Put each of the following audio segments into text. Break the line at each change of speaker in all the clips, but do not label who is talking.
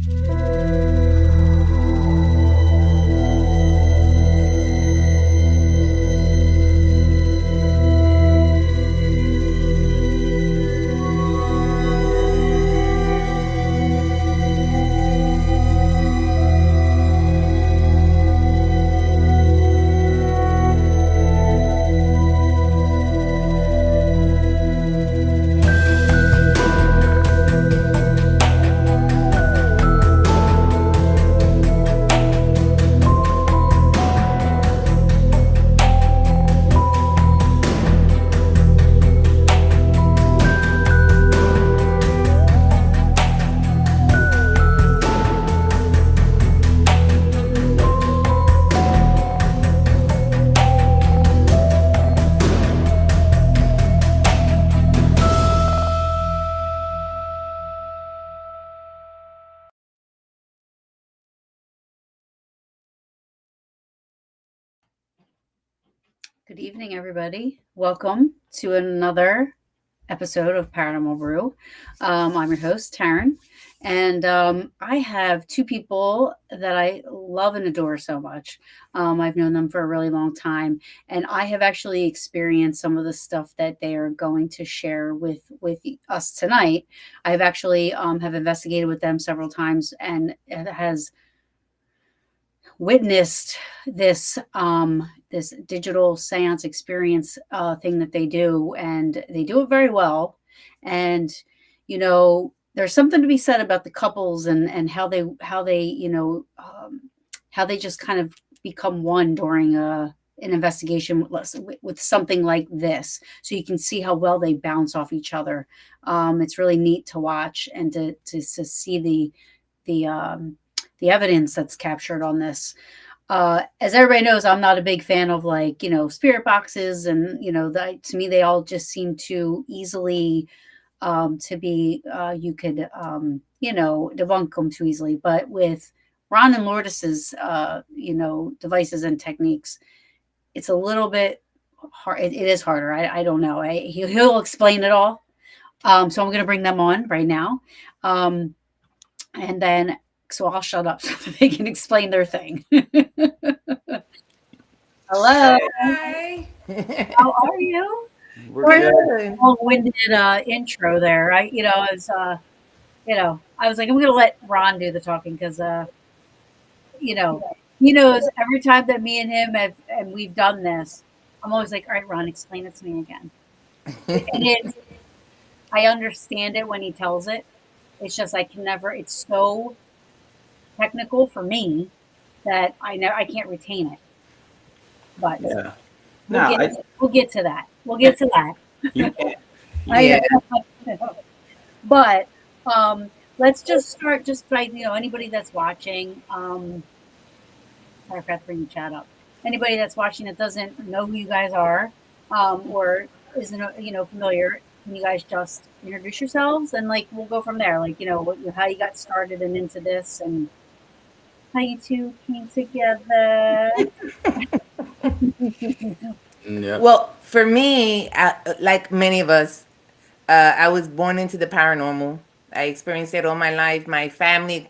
Good evening, everybody. Welcome to another episode of Paranormal Brew. I'm your host, Taryn, and I have two people that I love and adore so much. I've known them for a really long time, and I have actually experienced some of the stuff that they are going to share with us tonight. I've actually have investigated with them several times, and it has witnessed this digital seance experience thing that they do, and they do it very well. And there's something to be said about the couples and how they just kind of become one during an investigation with something like this, so you can see how well they bounce off each other. It's really neat to watch and to see the evidence that's captured on this. As everybody knows, I'm not a big fan of spirit boxes, and to me they all just seem too easily to be you could debunk them too easily. But with Ron and Lourdes's devices and techniques, it's a little bit hard. It is harder. I don't know. He'll explain it all. So I'm going to bring them on right now, and then. So I'll shut up so they can explain their thing. Hello.
Hi.
How are you?
We're good.
Long-winded intro there. I was like, I'm going to let Ron do the talking because, he knows every time that me and him and we've done this, I'm always like, all right, Ron, explain it to me again. And I understand it when he tells it. It's just I can never. It's so technical for me that I can't retain it. But
yeah.
We'll get to that. We'll get to that.
You can.
Yeah. But let's just start just by anybody that's watching. I forgot to bring the chat up. Anybody that's watching that doesn't know who you guys are, or isn't familiar, can you guys just introduce yourselves and we'll go from there. How you got started and into this and how you two came together.
Yeah.
Well, for me, like many of us, I was born into the paranormal. I experienced it all my life. My family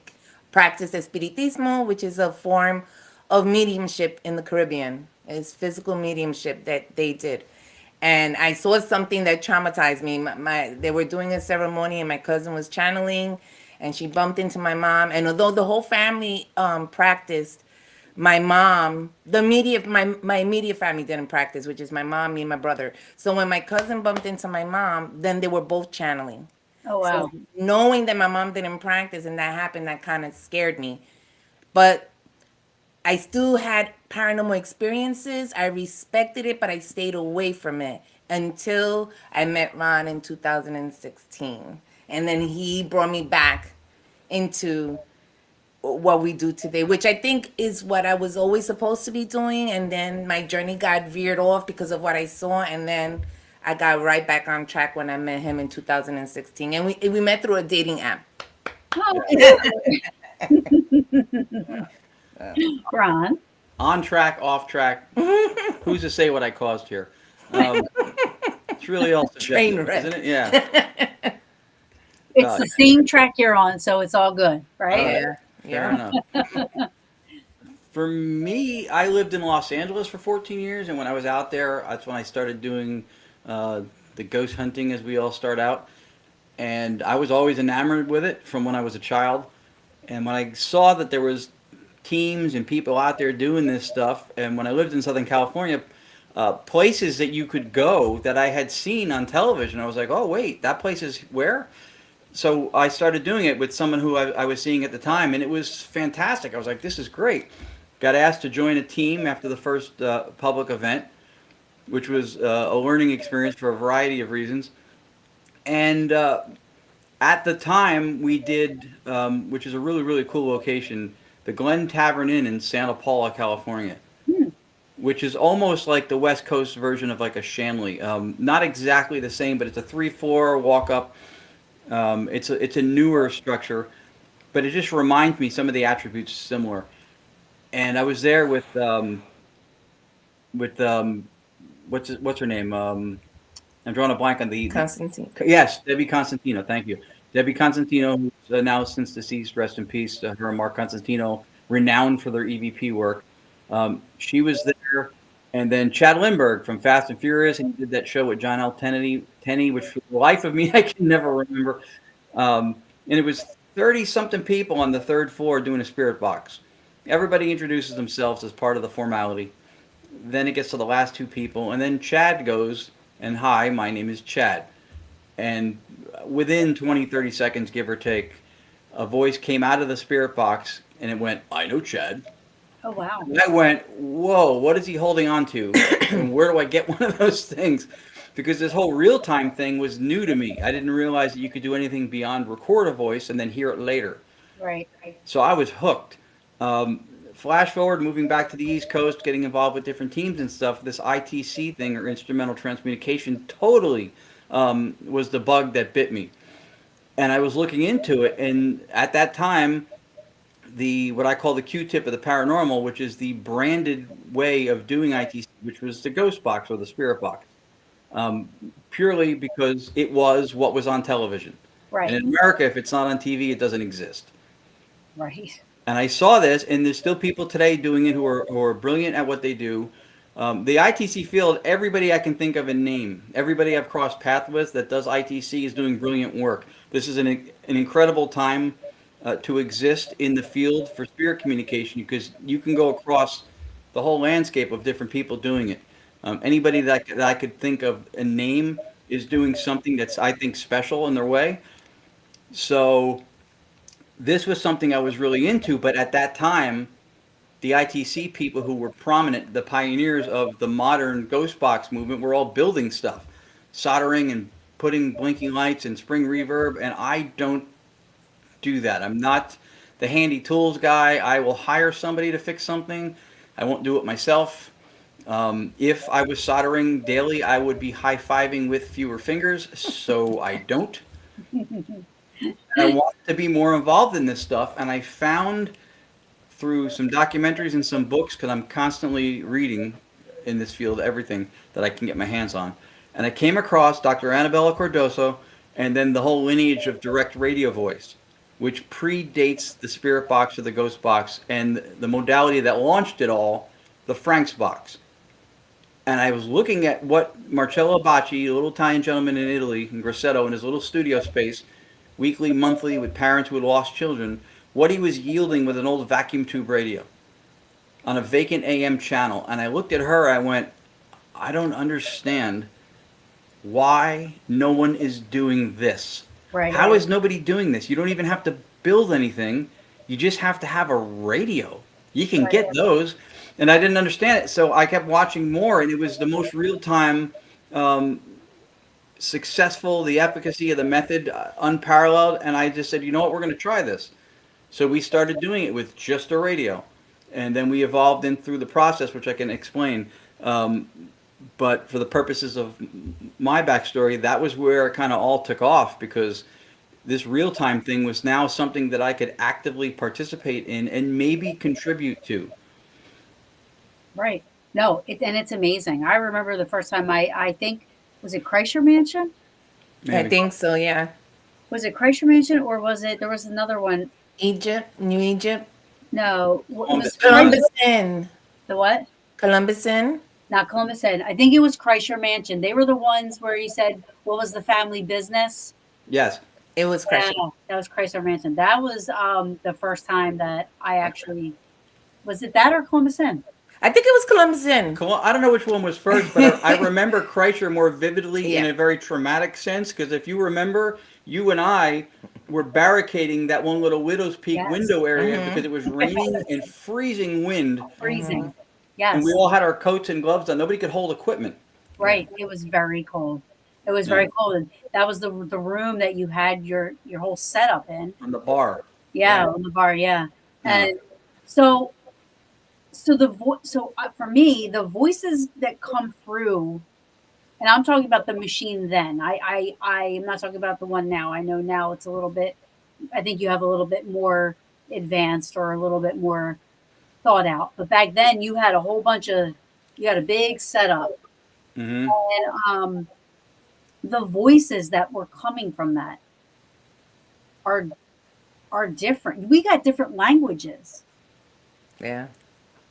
practiced espiritismo, which is a form of mediumship in the Caribbean. It's physical mediumship that they did. And I saw something that traumatized me. They were doing a ceremony and my cousin was channeling and she bumped into my mom. And although the whole family practiced, my mom, my immediate family didn't practice, which is my mom, me, and my brother. So when my cousin bumped into my mom, then they were both channeling.
Oh, wow.
So knowing that my mom didn't practice and that happened, that kind of scared me. But I still had paranormal experiences. I respected it, but I stayed away from it until I met Ron in 2016. And then he brought me back into what we do today, which I think is what I was always supposed to be doing. And then my journey got veered off because of what I saw. And then I got right back on track when I met him in 2016. And we met through a dating app.
Oh, Ron.
On track, off track. Who's to say what I caused here? It's really all subjective, isn't it? Yeah.
It's the same track you're on, so it's all good, right?
Yeah.
Fair
Yeah.
enough. For me, I lived in Los Angeles for 14 years, and when I was out there, that's when I started doing uh, the ghost hunting, as we all start out. And I was always enamored with it from when I was a child. And when I saw that there was teams and people out there doing this stuff, and when I lived in Southern California, places that you could go that I had seen on television, I was like, oh wait, that place is where? So I started doing it with someone who I was seeing at the time, and it was fantastic. I was like, this is great. Got asked to join a team after the first public event, which was a learning experience for a variety of reasons. And at the time, we did, which is a really, really cool location, the Glen Tavern Inn in Santa Paula, California,
Hmm.
which is almost like the West Coast version of like a Shanley. Not exactly the same, but it's a 3-floor walk up. It's a newer structure, but it just reminds me some of the attributes similar. And I was there with what's her name? I'm drawing a blank on the
Constantine.
yes, Debbie Constantino. Thank you, Debbie Constantino, who's now since deceased. Rest in peace to her and Mark Constantino, renowned for their EVP work. She was there, and then Chad Lindbergh from Fast and Furious. He did that show with John L. Tenney, which for the life of me I can never remember. And it was 30 something people on the third floor doing a spirit box. Everybody introduces themselves as part of the formality. Then it gets to the last two people, and then Chad goes and hi, my name is Chad. And within 20, 30 seconds, give or take, a voice came out of the spirit box and it went, I know Chad.
Oh, wow.
And I went, whoa, what is he holding on to? And where do I get one of those things? Because this whole real time thing was new to me. I didn't realize that you could do anything beyond record a voice and then hear it later.
Right.
So I was hooked. Flash forward, moving back to the East Coast, getting involved with different teams and stuff. This ITC thing, or instrumental transcommunication, totally was the bug that bit me. And I was looking into it, and at that time, the what I call the Q-tip of the paranormal, which is the branded way of doing ITC, which was the ghost box or the spirit box, um, purely because it was what was on television. And
Right.
in America, if it's not on TV, it doesn't exist.
Right.
And I saw this, and there's still people today doing it who are brilliant at what they do. The ITC field, everybody I can think of and name, everybody I've crossed paths with that does ITC is doing brilliant work. This is an incredible time to exist in the field for spirit communication because you can go across the whole landscape of different people doing it. Anybody that I could think of a name is doing something that's, I think, special in their way. So this was something I was really into, but at that time, the ITC people who were prominent, the pioneers of the modern ghost box movement, were all building stuff, soldering and putting blinking lights and spring reverb, and I don't do that. I'm not the handy tools guy. I will hire somebody to fix something. I won't do it myself. If I was soldering daily, I would be high-fiving with fewer fingers, so I don't. And I wanted to be more involved in this stuff, and I found through some documentaries and some books, because I'm constantly reading in this field everything that I can get my hands on. And I came across Dr. Annabella Cordoso and then the whole lineage of direct radio voice, which predates the spirit box or the ghost box, and the modality that launched it all, the Frank's box. And I was looking at what Marcello Bacci, a little Italian gentleman in Italy, in Grosseto, in his little studio space, weekly, monthly, with parents who had lost children, what he was yielding with an old vacuum tube radio on a vacant AM channel. And I looked at her, I went, I don't understand why no one is doing this.
Right.
How is nobody doing this? You don't even have to build anything. You just have to have a radio. You can get those. And I didn't understand it. So I kept watching more, and it was the most real time, successful, the efficacy of the method, unparalleled. And I just said, you know what, we're going to try this. So we started doing it with just a radio. And then we evolved in through the process, which I can explain. But for the purposes of my backstory, that was where it kind of all took off, because this real-time thing was now something that I could actively participate in and maybe contribute to.
Right. No, and it's amazing. I remember the first time I think, was it Kreischer Mansion?
I think so, yeah.
Was it Kreischer Mansion or was it? There was another one.
Egypt, New Egypt,
No, it was
Columbus.
Kreischer.
Columbus Inn,
The what?
Columbus Inn.
Not Columbus Inn. I think it was Kreischer Mansion. They were the ones where he said, "What was the family business?"
Yes.
It was
Yeah,
crushing.
that was Chrysler Mansion. That was the first time that I actually was it that or Columbus Inn?
I think it was Columbus Inn.
I don't know which one was first, but I remember Kreischer more vividly in
Yeah.
a very traumatic sense because if you remember, you and I were barricading that one little Widow's Peak
Yes.
window area because it was raining and freezing wind,
Freezing.
and
Yes.
we all had our coats and gloves on. Nobody could hold equipment
Right. It was very cold. It was
Yeah.
very cold. And that was the room that you had your whole setup in.
on the bar.
Yeah, on the bar. Yeah.
Yeah.
And so for me, the voices that come through, and I'm talking about the machine then. I am not talking about the one now. I know now it's a little bit. I think you have a little bit more advanced or a little bit more thought out. But back then, you had a whole bunch of. You had a big setup,
Mm-hmm.
and the voices that were coming from that are different. We got different languages.
Yeah.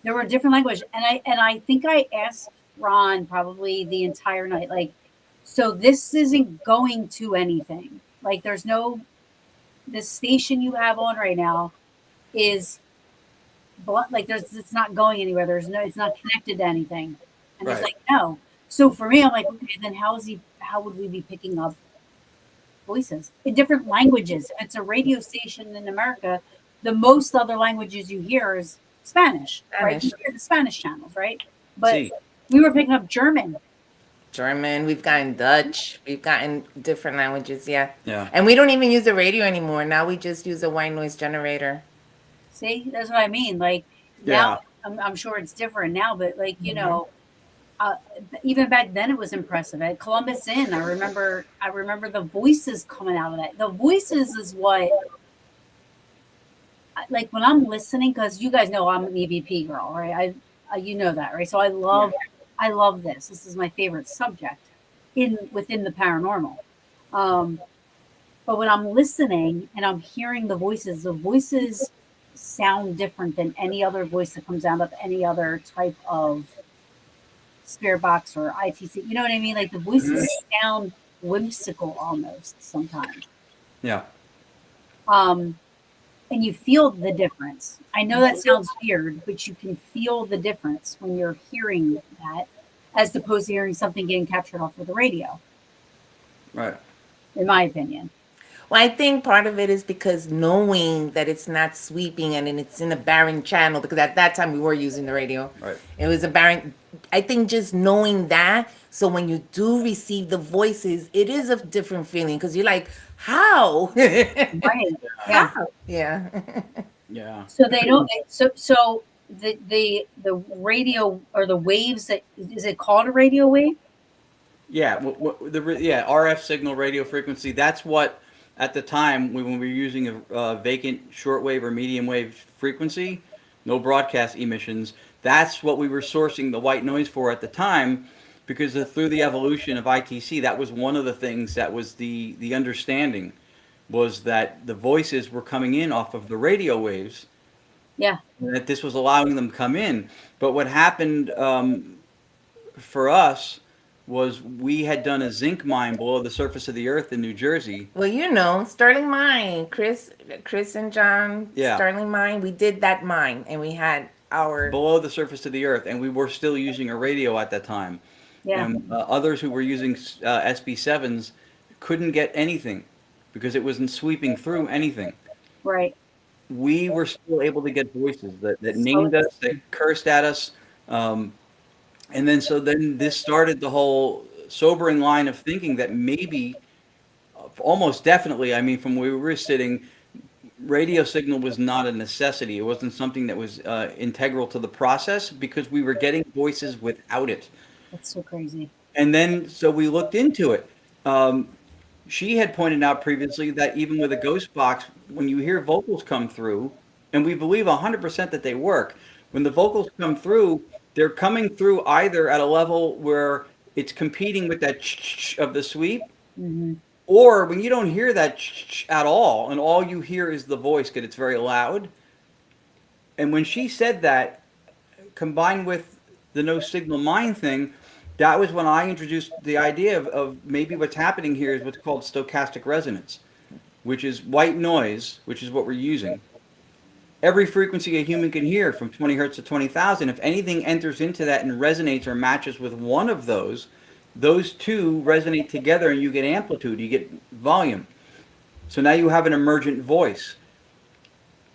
There were different languages, and I think I asked Ron probably the entire night, like, so this isn't going to anything. Like, there's no this station you have on right now is like it's not going anywhere. There's no it's not connected to anything, and he's
Right.
like, no. So for me, I'm like, okay, then how would we be picking up voices in different languages? If it's a radio station in America, the most other languages you hear is Spanish, right? You
Spanish.
hear the Spanish channels, right? But
See.
we were picking up German.
German, we've gotten Dutch, we've gotten different languages, yeah.
Yeah.
And we don't even use the radio anymore. Now we just use a white noise generator.
See, that's what I mean. Like now, I'm sure it's different now, but like uh, even back then, it was impressive. At Columbus Inn, I remember the voices coming out of that. The voices is what, like when I'm listening, because you guys know I'm an EVP girl, right? You know that, right? So I love this. This is my favorite subject within the paranormal. Um, but when I'm listening and I'm hearing the voices sound different than any other voice that comes out of any other type of spirit box or ITC. You know what I mean? Like the voices sound whimsical almost sometimes.
Yeah.
And you feel the difference. I know that sounds weird, but you can feel the difference when you're hearing that as opposed to hearing something getting captured off of the radio,
Right.
in my opinion.
Well, I think part of it is because knowing that it's not sweeping and it's in a barren channel, because at that time we were using the radio.
Right.
It was a barren. I think just knowing that, so when you do receive the voices, it is a different feeling because you're like, how?
Right. Yeah.
How? Yeah.
Yeah.
So they don't. So the radio or the waves that is it called a radio wave?
Yeah. RF signal radio frequency. That's what at the time when we were using a vacant shortwave or medium wave frequency, no broadcast emissions. That's what we were sourcing the white noise for at the time, because through the evolution of ITC, that was one of the things that was the understanding, was that the voices were coming in off of the radio waves.
Yeah.
And that this was allowing them to come in. But what happened for us was we had done a zinc mine below the surface of the earth in New Jersey.
Well, you know, Sterling Mine, Chris and John,
Yeah.
Sterling Mine. We did that mine, and we had our
Below the surface of the earth, and we were still using a radio at that time.
Yeah.
And others who were using SB7s couldn't get anything because it wasn't sweeping through anything.
Right.
We were still able to get voices that
So
named us, that cursed at us. And then this started the whole sobering line of thinking that maybe, almost definitely, I mean, from where we were sitting, radio signal was not a necessity. It wasn't something that was integral to the process because we were getting voices without it.
That's so crazy.
And then, so we looked into it. She had pointed out previously that even with a ghost box, when you hear vocals come through, and we believe 100% that they work, when the vocals come through, they're coming through either at a level where it's competing with that of the sweep,
Hmm.
Or when you don't hear that at all, and all you hear is the voice because it's very loud. And when she said that, combined with the no signal mind thing, that was when I introduced the idea of maybe what's happening here is what's called stochastic resonance, which is white noise, which is what we're using. Every frequency a human can hear from 20 hertz to 20,000, if anything enters into that and resonates or matches with one of those two resonate together and you get amplitude, you get volume. So now you have an emergent voice.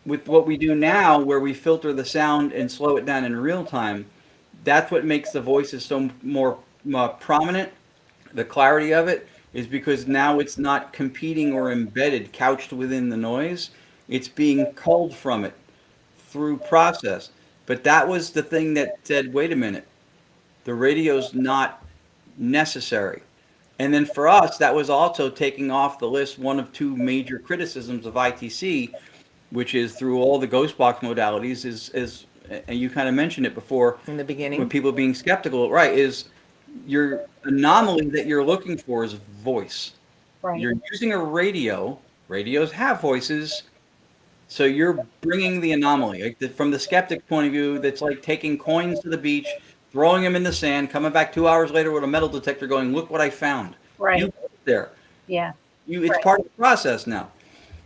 With what we do now, where we filter the sound and slow it down in real time, that's what makes the voices so more prominent. The clarity of it is because now it's not competing or embedded, couched within the noise. It's being culled from it through process. But that was the thing that said, wait a minute, the radio's not necessary. And then for us, that was also taking off the list one of two major criticisms of ITC, which is through all the ghost box modalities, is and you kind of mentioned it before
In the
when
beginning.
people being skeptical, right, is your anomaly that you're looking for is voice.
Right.
You're using a radio. Radios have voices, so you're bringing the anomaly. Like from the skeptic point of view, that's like taking coins to the beach, throwing them in the sand, coming back 2 hours later with a metal detector, going, "Look what I found." You
Right.
put it there.
Yeah.
It's
Right.
part of the process now.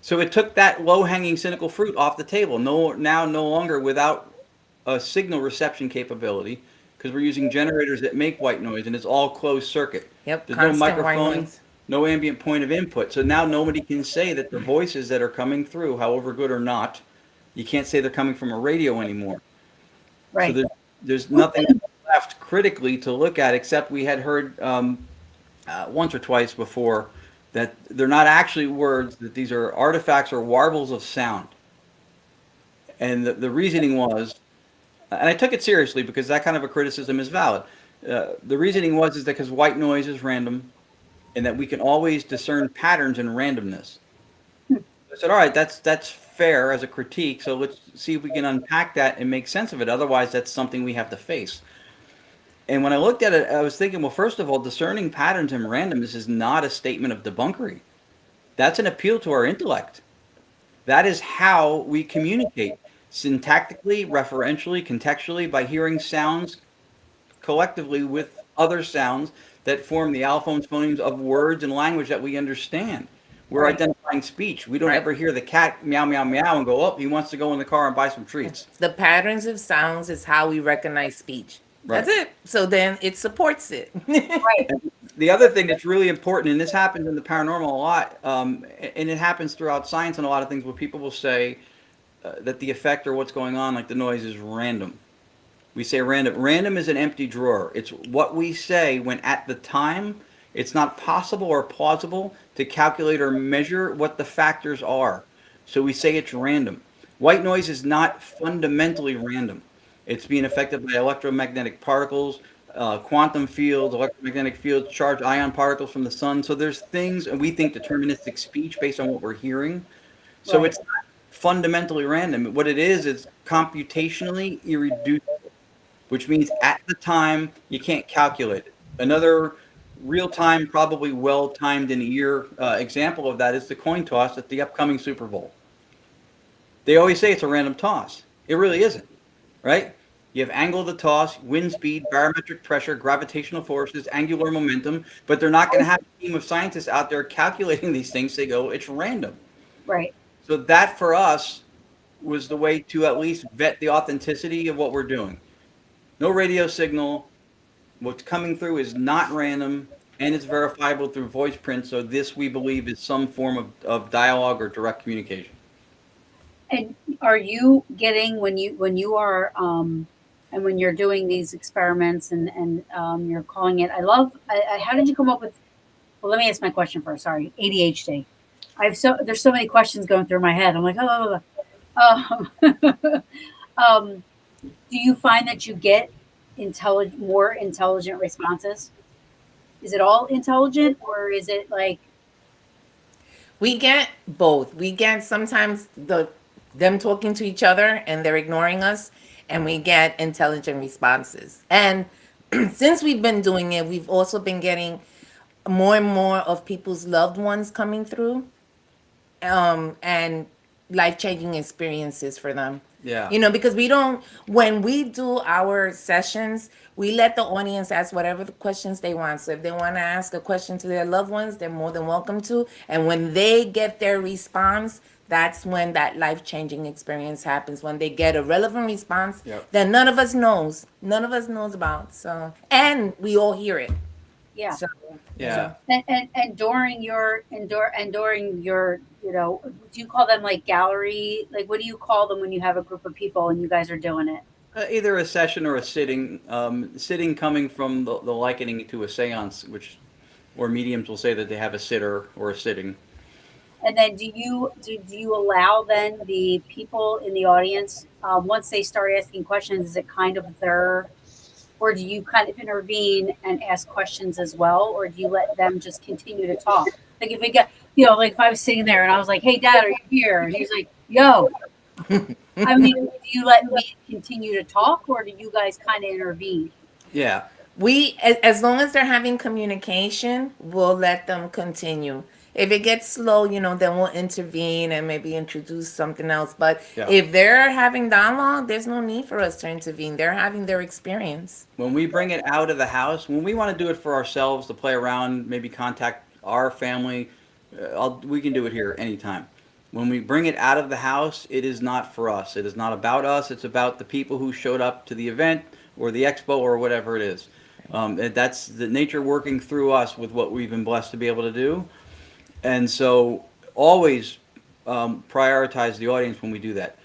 So it took that low-hanging cynical fruit off the table. No longer without a signal reception capability, because we're using generators that make white noise, and it's all closed circuit.
Yep,
There's no
constant white
microphone,
noise.
no ambient point of input. So now nobody can say that the voices that are coming through, however good or not, you can't say they're coming from a radio anymore. So
Right.
there's nothing left critically to look at, except we had heard once or twice before that they're not actually words, that these are artifacts or warbles of sound. And the reasoning was, and I took it seriously because that kind of a criticism is valid. The reasoning was is that because white noise is random, and that we can always discern patterns in randomness. I said, all right, that's fair as a critique. So let's see if we can unpack that and make sense of it. Otherwise, that's something we have to face. And when I looked at it, I was thinking, well, first of all, discerning patterns in randomness is not a statement of debunkery. That's an appeal to our intellect. That is how we communicate syntactically, referentially, contextually, by hearing sounds collectively with other sounds that form the allophones, phonemes of words and language that we understand. We're
Right.
identifying speech. We don't
Right.
ever hear the cat meow, meow, meow and go, oh, he wants to go in the car and buy some treats.
The patterns of sounds is how we recognize speech.
Right.
That's it. So then it supports it.
Right.
And the other thing that's really important, and this happens in the paranormal a lot, and it happens throughout science and a lot of things, where people will say that the effect or what's going on, like the noise, is random. We say random. Random is an empty drawer. It's what we say when at the time it's not possible or plausible to calculate or measure what the factors are. So we say it's random. White noise is not fundamentally random. It's being affected by electromagnetic particles, quantum fields, electromagnetic fields, charged ion particles from the sun. So there's things, and we think deterministic speech based on what we're hearing. So
Right.
it's not fundamentally random. What it is computationally irreducible, which means at the time you can't calculate it. Another real time, probably well timed in a year example of that is the coin toss at the upcoming Super Bowl. They always say it's a random toss. It really isn't, right? You have angle of the toss, wind speed, barometric pressure, gravitational forces, angular momentum, but they're not going to have a team of scientists out there calculating these things. They go, it's random.
Right.
So that for us was the way to at least vet the authenticity of what we're doing. No radio signal. What's coming through is not random, and it's verifiable through voice print. So this, we believe, is some form of dialogue or direct communication.
And are you getting when you are and when you're doing these experiments and you're calling it? How did you come up with? Well, let me ask my question first. Sorry, ADHD. There's so many questions going through my head. I'm like, oh, um, do you find that you get more intelligent responses? Is it all intelligent, or is it like
We get both. We get sometimes them talking to each other and they're ignoring us, and we get intelligent responses. And since we've been doing it, we've also been getting more and more of people's loved ones coming through, and life-changing experiences for them.
Yeah.
Because we don't, when we do our sessions, we let the audience ask whatever the questions they want. So if they want to ask a question to their loved ones, they're more than welcome to. And when they get their response, that's when that life-changing experience happens. When they get a relevant response
Yep.
that none of us knows about. So, and we all hear it.
Yeah.
So,
Yeah.
And during your during your, do you call them like gallery? Like, what do you call them when you have a group of people and you guys are doing it?
Either a session or a sitting. Sitting coming from the likening to a séance, which or mediums will say that they have a sitter or a sitting.
And then do you allow then the people in the audience, once they start asking questions, is it kind of their, or do you kind of intervene and ask questions as well, or do you let them just continue to talk? Like if we get, like if I was sitting there and I was like, "Hey, Dad, are you here?" and he's like, "Yo," I mean, do you let me continue to talk, or do you guys kind of intervene?
Yeah.
we, as long as they're having communication, we'll let them continue. If it gets slow, then we'll intervene and maybe introduce something else. But
Yeah.
if they're having dialogue, there's no need for us to intervene. They're having their experience.
When we bring it out of the house, when we want to do it for ourselves to play around, maybe contact our family, we can do it here anytime. When we bring it out of the house, it is not for us. It is not about us. It's about the people who showed up to the event or the expo or whatever it is. That's the nature working through us with what we've been blessed to be able to do. And so always prioritize the audience when we do that.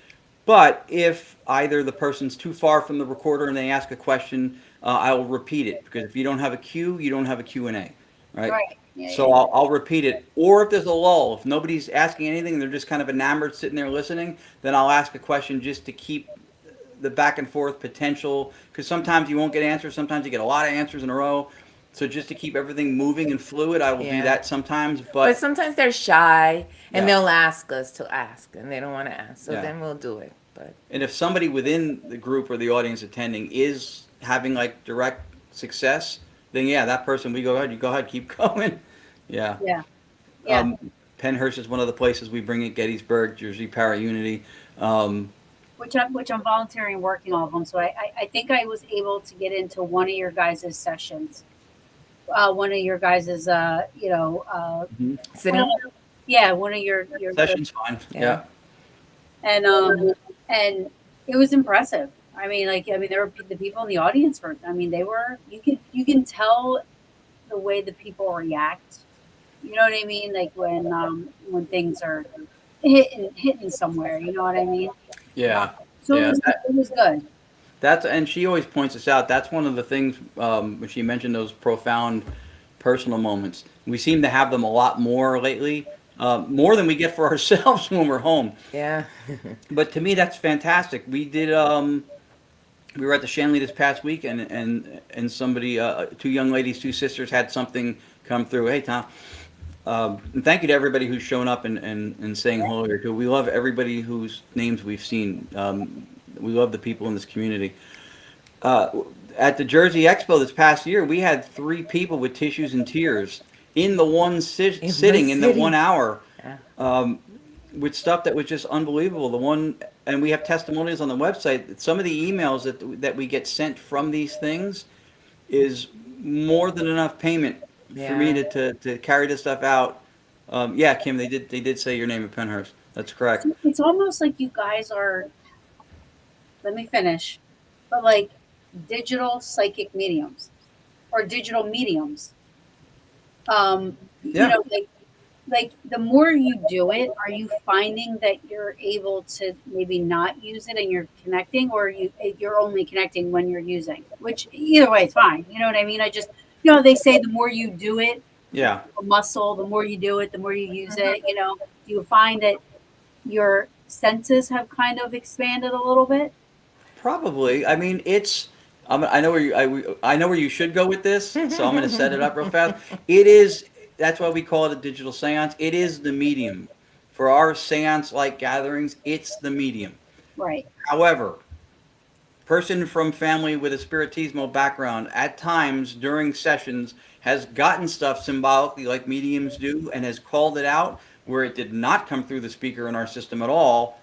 But if either the person's too far from the recorder and they ask a question, I will repeat it, because if you don't have a cue, you don't have a Q&A, right?
Right. Yeah,
So
yeah.
I'll repeat it. Or if there's a lull, if nobody's asking anything, they're just kind of enamored sitting there listening, then I'll ask a question just to keep the back and forth potential, because sometimes you won't get answers, sometimes you get a lot of answers in a row. So just to keep everything moving and fluid, I will do
Yeah.
that sometimes.
But
But
sometimes they're shy and
yeah.
they'll ask us to ask and they don't want to ask. So
Yeah.
then we'll do it. But
And if somebody within the group or the audience attending is having like direct success, then yeah, that person, we go ahead, you go ahead, keep going. Yeah.
Yeah. Yeah.
Pennhurst is one of the places we bring it, Gettysburg, Jersey Para Unity. Um,
Which I'm volunteering working all of them. So I think I was able to get into one of your guys' sessions. One of your guys'
sitting,
yeah, one of your
Session's fine.
yeah.
Yeah.
and it was impressive. I mean, there were the people in the audience were. I mean, they were. You can tell the way the people react. You know what I mean? Like when things are hitting somewhere. You know what I mean?
Yeah.
So
Yeah.
it was good.
And she always points this out. That's one of the things when she mentioned those profound personal moments. We seem to have them a lot more lately, more than we get for ourselves when we're home.
Yeah.
But to me, that's fantastic. We were at the Shanley this past week, and somebody, two young ladies, two sisters, had something come through. Hey, Tom. And thank you to everybody who's shown up and saying hello here too. We love everybody whose names we've seen. We love the people in this community. At the Jersey Expo this past year, we had 3 people with tissues and tears in the one sitting in the
sitting.
1 hour.
Yeah.
With stuff that was just unbelievable. And we have testimonials on the website. Some of the emails that we get sent from these things is more than enough payment for me
Yeah.
to carry this stuff out. Yeah, Kim, they did say your name at Pennhurst. That's correct.
It's almost like you guys are. Let me finish. But like digital psychic mediums or digital mediums. Um,
Yeah.
like the more you do it, are you finding that you're able to maybe not use it and you're connecting, or you're only connecting when you're using? Which either way, it's fine. You know what I mean? I just, they say the more you do it,
Yeah.
a muscle, the more you do it, the more you use it. Do you find that your senses have kind of expanded a little bit?
Probably. I mean, I know where I know where you should go with this, so I'm going to set it up real fast. It is. That's why we call it a digital séance. It is the medium for our séance-like gatherings. It's the medium.
Right.
However, person from family with a spiritismo background at times during sessions has gotten stuff symbolically like mediums do and has called it out where it did not come through the speaker in our system at all,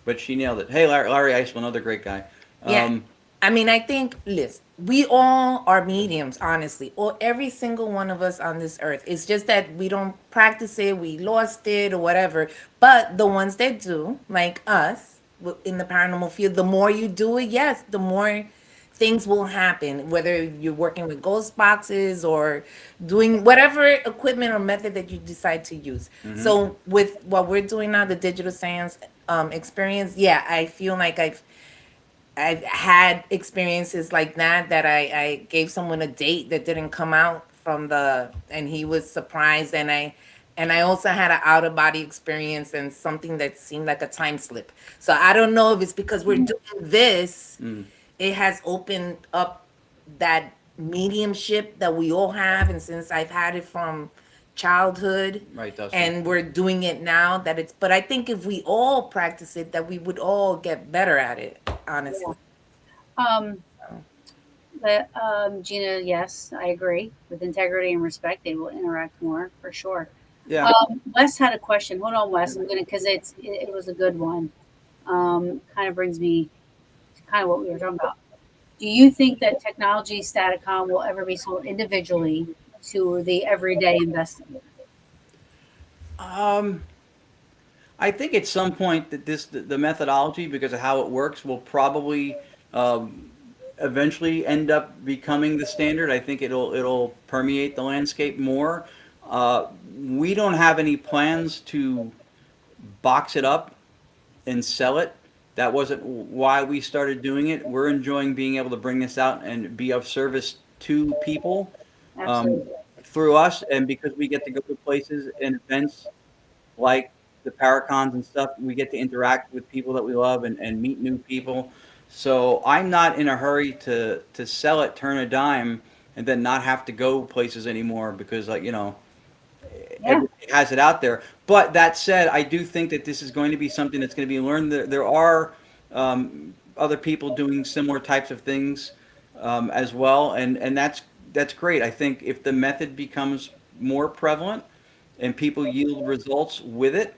but she nailed it. Hey, Larry Eisel, another great guy.
Yeah. I mean, I think, listen, we all are mediums, honestly, or every single one of us on this earth. It's just that we don't practice it, we lost it, or whatever. But the ones that do, like us, in the paranormal field, the more you do it, yes, the more things will happen, whether you're working with ghost boxes or doing whatever equipment or method that you decide to use. So with what we're doing now, the digital science experience, yeah, I feel like I've had experiences like that I gave someone a date that didn't come out from and he was surprised, and I also had an out of body experience and something that seemed like a time slip. So I don't know if it's because we're doing this, it has opened up that mediumship that we all have, and since I've had it from childhood,
Right, Dustin.
and we're doing it now, that it's, but I think if we all practice it, that we would all get better at it, honestly.
Um, Gina, yes, I agree. With integrity and respect, they will interact more for sure.
Yeah.
Wes had a question. Hold on, Wes. I'm gonna because it was a good one. Kind of brings me to kind of what we were talking about. Do you think that technology Staticom will ever be sold individually to the everyday investigator?
Um, I think at some point that the methodology, because of how it works, will probably eventually end up becoming the standard. I think it'll permeate the landscape more. We don't have any plans to box it up and sell it. That wasn't why we started doing it. We're enjoying being able to bring this out and be of service to people um,
Absolutely.
through us, and because we get to go to places and events like the Paracons and stuff, we get to interact with people that we love and meet new people. So I'm not in a hurry to sell it, turn a dime, and then not have to go places anymore because, like,
Yeah.
everybody has it out there. But that said, I do think that this is going to be something that's going to be learned. There are other people doing similar types of things as well, and that's great. I think if the method becomes more prevalent and people yield results with it,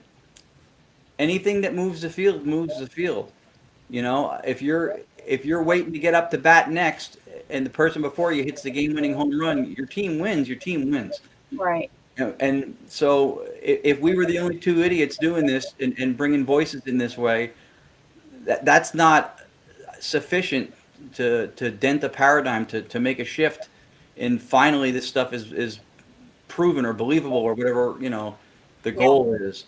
anything that moves the field moves the field. If you're waiting to get up to bat next, and the person before you hits the game-winning home run, your team wins. Your team wins.
Right.
And so if we were the only two idiots doing this and bringing voices in this way, that's not sufficient to dent the paradigm, to make a shift. And finally, this stuff is proven or believable or whatever, the
Yeah.
goal is.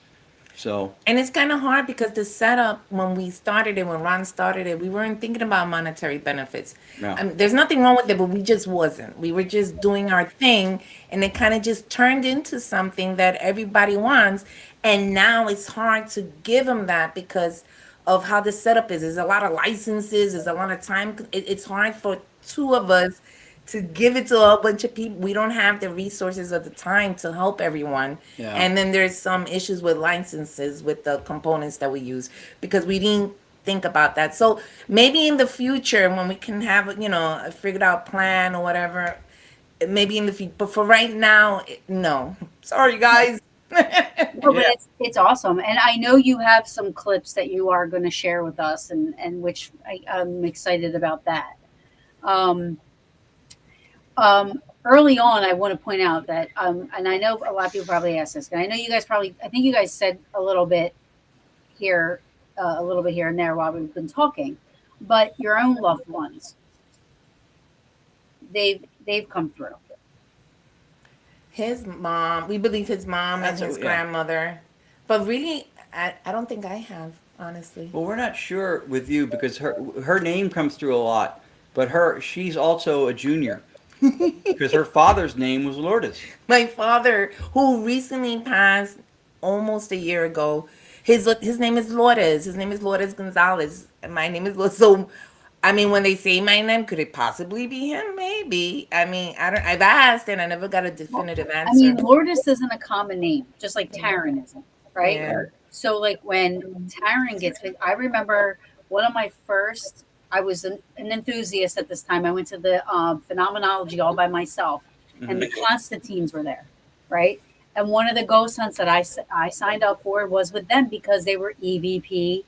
So,
And it's kind of hard because the setup, when we started it, when Ron started it, we weren't thinking about monetary benefits.
yeah.
There's nothing wrong with it, but we just wasn't. We were just doing our thing, and it kind of just turned into something that everybody wants. And now it's hard to give them that because of how the setup is. There's a lot of licenses, there's a lot of time. It's hard for two of us to give it to a whole bunch of people. We don't have the resources or the time to help everyone.
Yeah.
And then there's some issues with licenses with the components that we use because we didn't think about that. So maybe in the future when we can have, a figured out plan or whatever, maybe in the future. But for right now, no. Sorry, guys.
No, but it's awesome, and I know you have some clips that you are going to share with us, and which I'm excited about that. Um, Early on, I want to point out that, and I know a lot of people probably ask this, and I know you guys I think you guys said a little bit here and there while we've been talking, but your own loved ones, they've come through.
His mom, we believe his mom and his grandmother. But really, I don't think I have, honestly.
Well, we're not sure with you because her name comes through a lot, but she's also a junior because her father's name was Lourdes.
My father, who recently passed almost a year ago, his name is Lourdes. His name is Lourdes Gonzalez. And my name is Lourdes. So, I mean, when they say my name, could it possibly be him? Maybe. I mean, I've asked and I never got a definitive answer.
I mean, Lourdes isn't a common name, just like Taryn isn't, right?
Yeah.
So, like when Taryn gets picked, I remember one of my first I was an enthusiast at this time. I went to the phenomenology all by myself, and the Constantines were there, right? And one of the ghost hunts that I signed up for was with them because they were EVP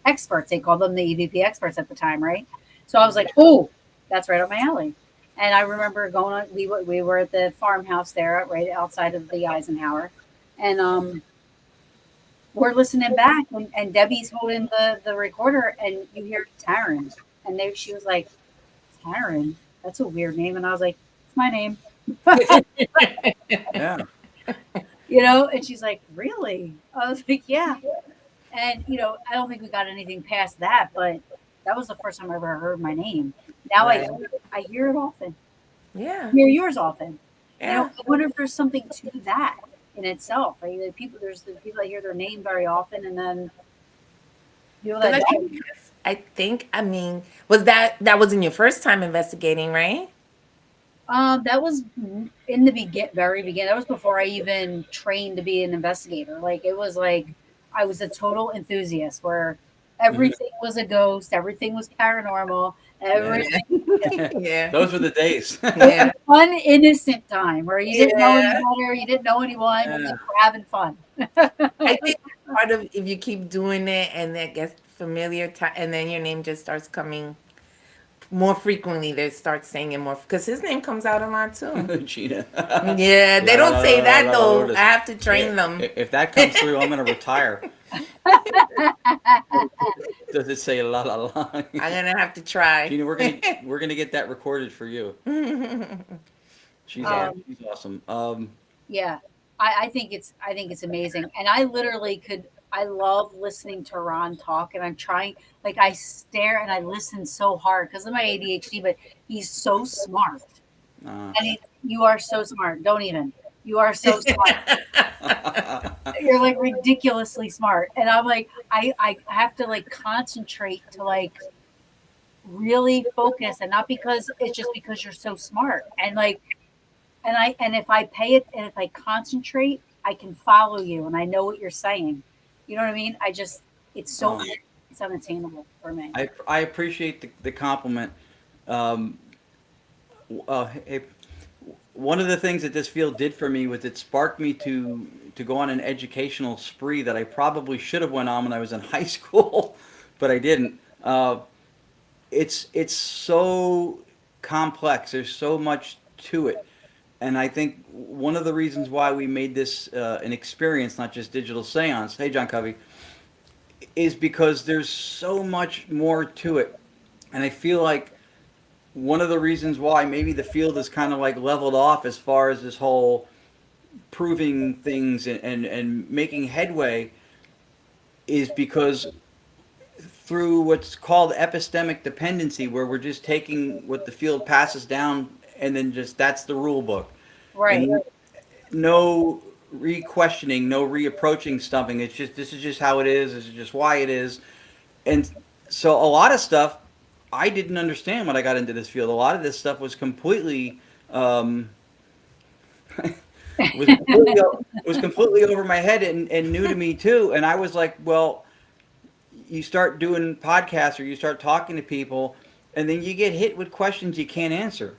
experts. They called them the EVP experts at the time, right? So I was like, oh, that's right up my alley. And I remember going on. We were at the farmhouse there, right outside of the Eisenhower, and we're listening back, and Debbie's holding the recorder, and you hear Taryn, and she was like, Taryn, that's a weird name, and I was like, it's my name,
Yeah.
and she's like, really? I was like, yeah, and I don't think we got anything past that, but that was the first time I ever heard my name. Now
Right.
I hear it often.
Yeah.
I hear yours often.
Yeah.
I wonder if there's something to that in itself. Like there's the people that hear their name very often, and then people that don't.
I mean, was that wasn't your first time investigating, right?
That was in the very beginning. That was before I even trained to be an investigator. Like it was like I was a total enthusiast where everything was a ghost, everything was paranormal, everything.
Yeah.
Those were the days.
Yeah.
Fun, innocent time where you didn't know any
Yeah.
better, you didn't know anyone, you
Yeah.
just were having fun.
I think part of if you keep doing it and it gets familiar, and then your name just starts coming more frequently, they start saying it more because his name comes out a lot too.
Gina.
Yeah, they don't say that though.
Lourdes.
I have to train them.
If that comes through, I'm going to retire. Does it say la la la?
I'm gonna have to try.
Gina, we're gonna get that recorded for you. She's awesome.
Yeah, I think it's amazing, and I literally could. I love listening to Ron talk, and I'm trying. Like I stare and I listen so hard because of my ADHD, but he's so smart, and you are so smart. Don't even. You are so smart. You're like ridiculously smart, and I'm like, I have to like concentrate to like really focus, and not because it's just because you're so smart, and like. And if I pay it and if I concentrate, I can follow you and I know what you're saying. You know what I mean? It's it's unattainable for me.
I appreciate the compliment. Um, hey, one of the things that this field did for me was it sparked me to go on an educational spree that I probably should have went on when I was in high school, but I didn't. It's so complex. There's so much to it. And I think one of the reasons why we made this an experience, not just digital seance, hey, John Covey, is because there's so much more to it. And I feel like one of the reasons why maybe the field is kind of like leveled off as far as this whole proving things and making headway is because through what's called epistemic dependency, where we're just taking what the field passes down and then just that's the rule book.
Right.
And no re-questioning, no re-approaching stumping. It's just this is just how it is. This is just why it is. And so a lot of stuff I didn't understand when I got into this field. A lot of this stuff was completely was completely over my head and new to me too. And I was like, well, you start doing podcasts or you start talking to people, and then you get hit with questions you can't answer.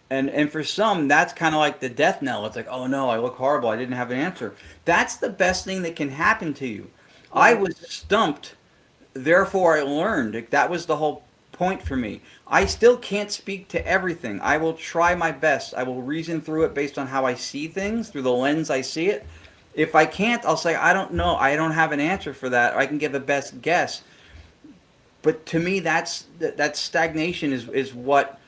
And for some, that's kind of like the death knell. It's like, oh no, I look horrible. I didn't have an answer. That's the best thing that can happen to you. I was stumped, therefore I learned. That was the whole point for me. I still can't speak to everything. I will try my best. I will reason through it based on how I see things, through the lens I see it. If I can't, I'll say, I don't know. I don't have an answer for that. Or I can give a best guess. But to me, that stagnation is what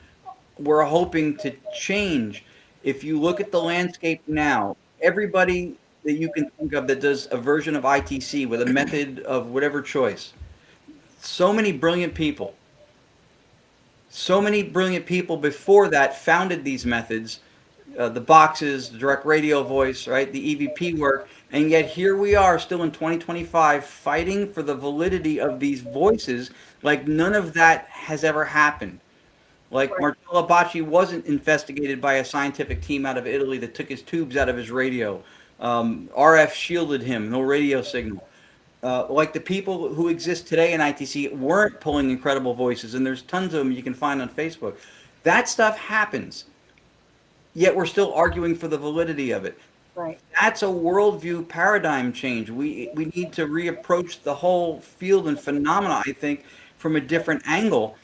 we're hoping to change. If you look at the landscape now, everybody that you can think of that does a version of ITC with a method of whatever choice, so many brilliant people before that founded these methods, the boxes, the direct radio voice, right, the EVP work, and yet here we are still in 2025 fighting for the validity of these voices like none of that has ever happened. Like Marcello Bacci wasn't investigated by a scientific team out of Italy that took his tubes out of his radio. RF shielded him, no radio signal. like the people who exist today in ITC weren't pulling incredible voices, and there's tons of them you can find on Facebook. That stuff happens, yet we're still arguing for the validity of it.
Right.
That's a worldview paradigm change. We need to reapproach the whole field and phenomena, I think, from a different angle,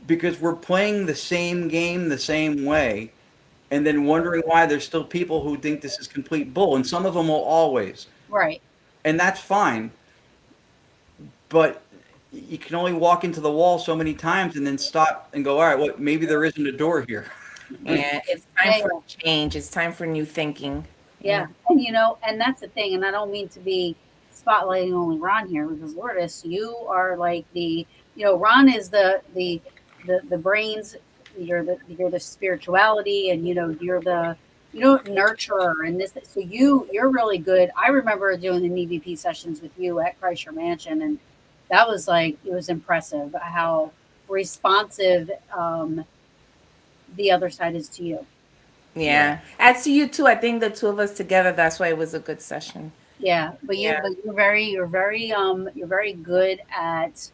because we're playing the same game the same way, and then wondering why there's still people who think this is complete bull, and some of them will always,
Right.
and that's fine. But you can only walk into the wall so many times and then stop and go, all right, well, maybe there isn't a door here.
Yeah, it's time
Yeah,
for change. It's time for new thinking.
yeah. And and that's the thing. And I don't mean to be spotlighting only Ron here, because Lourdes, you are like Ron is the brains. You're the spirituality, and you're the nurturer, and this. So you're really good. I remember doing the EVP sessions with you at Kreischer Mansion, and that was like, it was impressive how responsive the other side is to you.
Yeah. As to you too, I think the two of us together, that's why it was a good session.
Yeah, but
Yeah.
you're very good at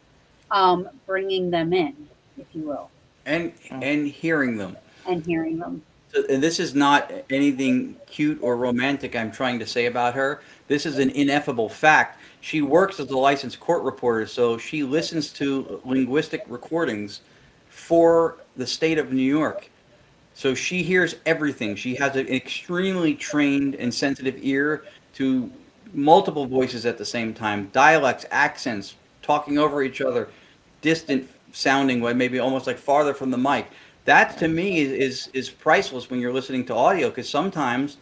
bringing them in, if you will,
And hearing them.
and hearing them.
So, and this is not anything cute or romantic I'm trying to say about her. This is an ineffable fact. She works as a licensed court reporter, so she listens to linguistic recordings for the state of New York. So she hears everything. She has an extremely trained and sensitive ear to multiple voices at the same time, dialects, accents, talking over each other, distant sounding, like maybe almost like farther from the mic. That to me is priceless when you're listening to audio, because sometimes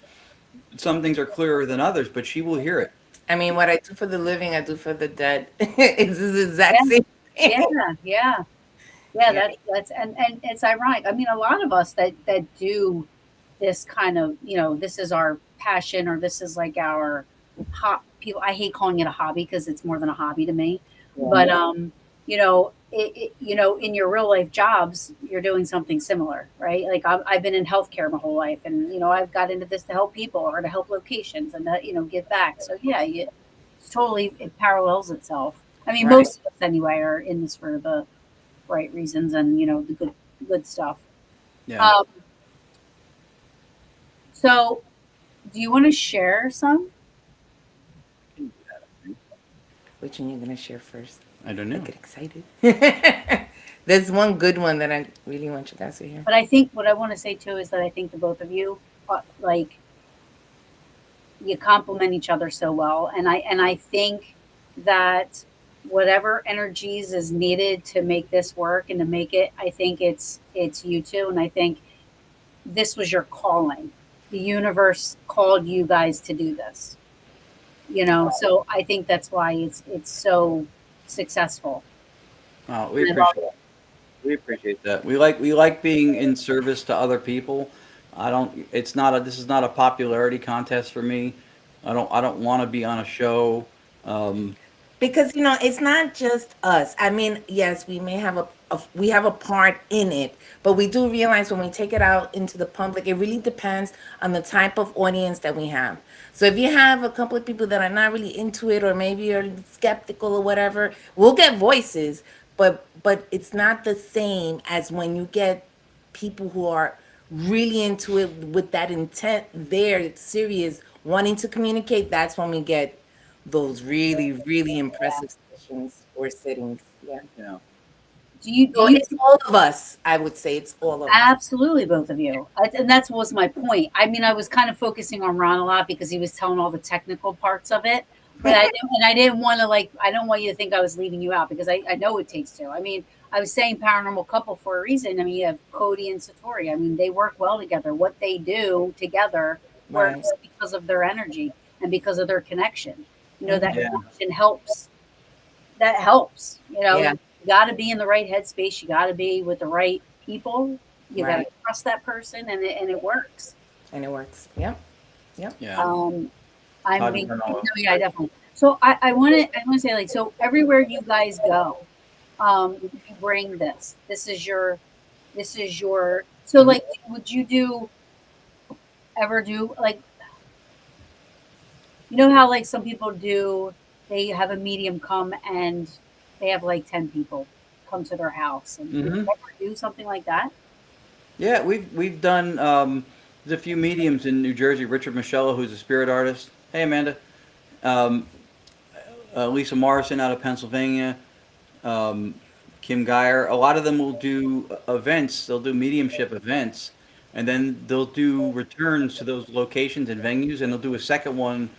some things are clearer than others, but she will hear it.
I mean, what I do for the living, I do for the dead. It's the exact
Yeah,
same
yeah,
thing.
yeah, yeah.
Yeah.
That's and it's ironic. I mean, a lot of us that do this kind of, this is our passion, or this is like our people. I hate calling it a hobby, because it's more than a hobby to me. But in your real life jobs, you're doing something similar, right? Like I've been in healthcare my whole life, and I've got into this to help people, or to help locations, and to give back. So yeah, it's totally, it parallels itself. I mean,
Right.
most of us anyway are in this for the right reasons, and the good stuff.
Yeah.
Um, so, do you want to share some?
Which one you gonna share first?
I don't
I
know.
get excited. There's one good one that I really want you guys to hear.
But I think what I want to say too is that I think the both of you, like, you complement each other so well, and I think that whatever energies is needed to make this work and to make it, I think it's you two, and I think this was your calling. The universe called you guys to do this. So I think that's why it's so successful.
We
And I love
appreciate
it.
we appreciate that. We like being in service to other people. I don't. It's not a. This is not a popularity contest for me. I don't want to be on a show. Um,
Because it's not just us. I mean, yes, we may have we have a part in it, but we do realize when we take it out into the public, it really depends on the type of audience that we have. So if you have a couple of people that are not really into it, or maybe you're skeptical or whatever, we'll get voices, but it's not the same as when you get people who are really into it with that intent, there serious, wanting to communicate. That's when we get those really, really impressive sessions or sittings. Yeah.
yeah.
So
Do you
it's all of us. I would say it's all of us.
Absolutely, both of you. And that's was my point. I mean, I was kind of focusing on Ron a lot because he was telling all the technical parts of it, but I didn't want to, like, I don't want you to think I was leaving you out, because I know it takes two. I mean, I was saying paranormal couple for a reason. I mean, you have Cody and Satori. I mean, they work well together. What they do together
Right.
works because of their energy and because of their connection. That
Mhm.
Yeah.
connection helps. That helps.
Yeah.
You got to be in the right headspace. You got to be with the right people. You got to
Right.
trust that person, and it works.
And it works. Yep. Yep.
Yeah.
I
Todd
mean, no,
Bernal.
yeah, definitely. So I want to say, like, so everywhere you guys go, you bring this. This is your. So, like, would you ever do, like, how, like, some people do they have a medium come and they have like 10 people come to their house. And would you
Hmm.
ever do something like that?
Yeah, we've done. There's a few mediums in New Jersey. Richard Michello, who's a spirit artist. Hey, Amanda. Um, Lisa Morrison out of Pennsylvania. Um, Kim Geyer. A lot of them will do events. They'll do mediumship events, and then they'll do returns to those locations and venues, and they'll do a second one,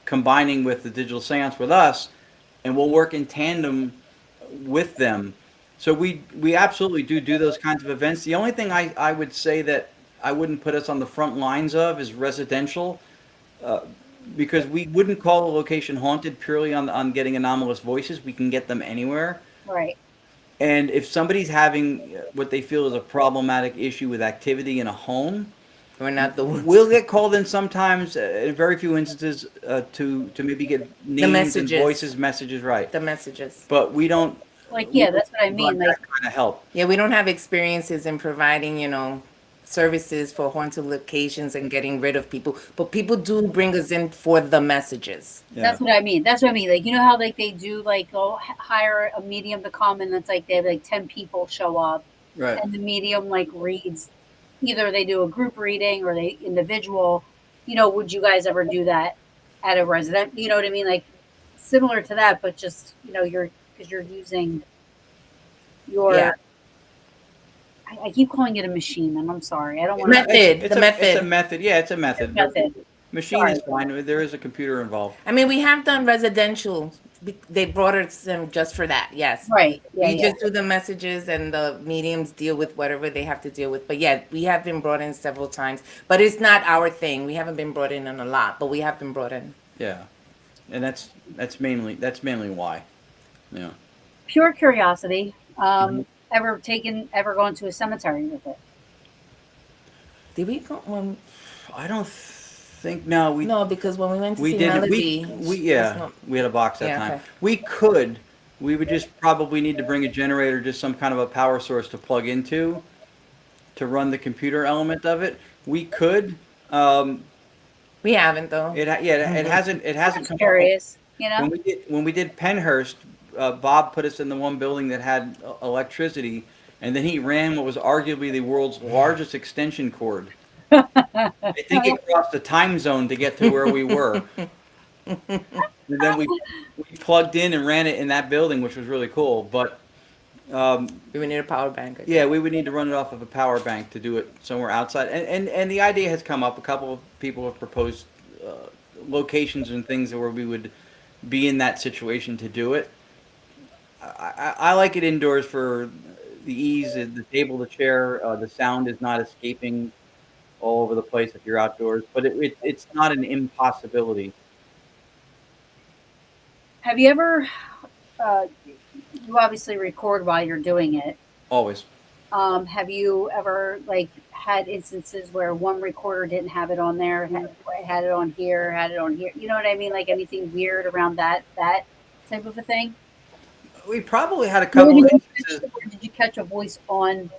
combining with the digital seance with us, and we'll work in tandem with them. So we absolutely do those kinds of events. The only thing I would say that I wouldn't put us on the front lines of is residential, uh, because we wouldn't call a location haunted purely on getting anomalous voices. We can get them anywhere.
Right.
And if somebody's having what they feel is a problematic issue with activity in a home,
We're not the ones.
we'll get called in sometimes, in very few instances, to maybe get
The
names and
messages.
voices, messages right.
The messages.
But we don't.
Like,
we
yeah,
don't
that's what I
provide
mean. Like,
that kind of help.
Yeah, we don't have experiences in providing, services for haunted locations and getting rid of people. But people do bring us in for the messages.
Yeah.
that's what I mean. That's what I mean. Like, you know how like they do like they'll hire a medium to come and it's like they have like 10 people show up
Right.
and the medium like reads, either they do a group reading or they individual. You know, would you guys ever do that at a resident? You know what I mean? Like similar to that, but just, you're because you're using your
Yeah.
I keep calling it a machine, and I'm sorry. I don't want
Method.
to.
It's
The
a, It's a
method.
method. Yeah, it's a method.
Method.
Machine
Sorry.
is fine. There is a computer involved.
I mean, we have done residential. They brought us them just for that. Yes.
Right. Yeah.
We
Yeah.
just do the messages and the mediums deal with whatever they have to deal with. But yeah, we have been brought in several times. But it's not our thing. We haven't been brought in a lot, but we have been brought in.
Yeah, and that's mainly why. Yeah.
Pure curiosity.
Mhm.
Ever gone to a cemetery with it?
Did we go?
I don't think no.
No, because when we went to
We
see
did.
Melody,
We
there's
yeah.
no-
We had a box that
Yeah,
time.
okay.
We could. We would just probably need to bring a generator, just some kind of a power source to plug into, to run the computer element of it. We could.
we haven't though.
It hasn't. It
I'm
hasn't
just
come up.
curious.
When we did Penhurst, Bob put us in the one building that had electricity, and then he ran what was arguably the world's largest extension cord. I think it crossed the time zone to get to where we were. And then we plugged in and ran it in that building, which was really cool. But
We would need a power bank. I
yeah, we would need to run it off of a power bank to do it somewhere outside. And the idea has come up. A couple of people have proposed locations and things where we would be in that situation to do it. I like it indoors for the ease, the table, the chair, the sound is not escaping all over the place if you're outdoors, but it's not an impossibility.
Have you ever? Uh, you obviously record while you're doing it.
Always.
Have you ever like had instances where one recorder didn't have it on there, had it on here, had it on here? You know what I mean? Like anything weird around that type of a thing?
We probably had a
Or
couple
did
of
you
instances.
did you catch a voice on?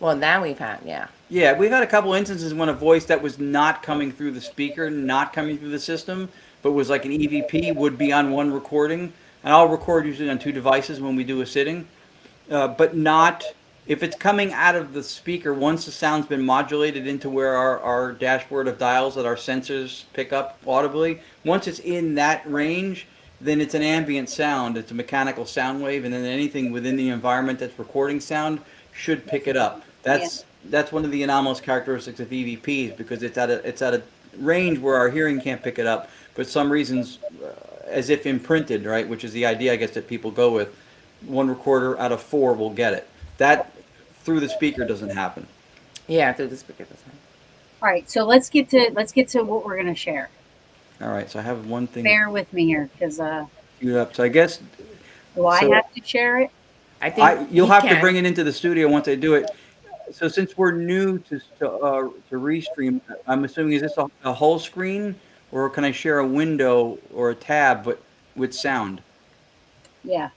Well, that we've had, yeah.
Yeah, we've had a couple instances when a voice that was not coming through the speaker, not coming through the system, but was like an EVP would be on one recording. And I'll record usually on two devices when we do a sitting, but not if it's coming out of the speaker. Once the sound's been modulated into where our dashboard of dials that our sensors pick up audibly, once it's in that range, then it's an ambient sound. It's a mechanical sound wave, and then anything within the environment that's recording sound should pick it up. That's one of the anomalous characteristics of EVPs, because it's at a range where our hearing can't pick it up, but some reasons, as if imprinted, right? Which is the idea, I guess, that people go with. One recorder out of four will get it. That through the speaker doesn't happen.
Yeah, through the speaker.
All right, so let's get to what we're gonna share.
All right, so I have one thing
Bear with me here, because
queued up. So I guess
do I
So-
have to share it?
I think
you'll
he
have to
can.
bring it into the studio once I do it. So since we're new to restream, I'm assuming, is this a whole screen, or can I share a window or a tab but with sound?
Yeah.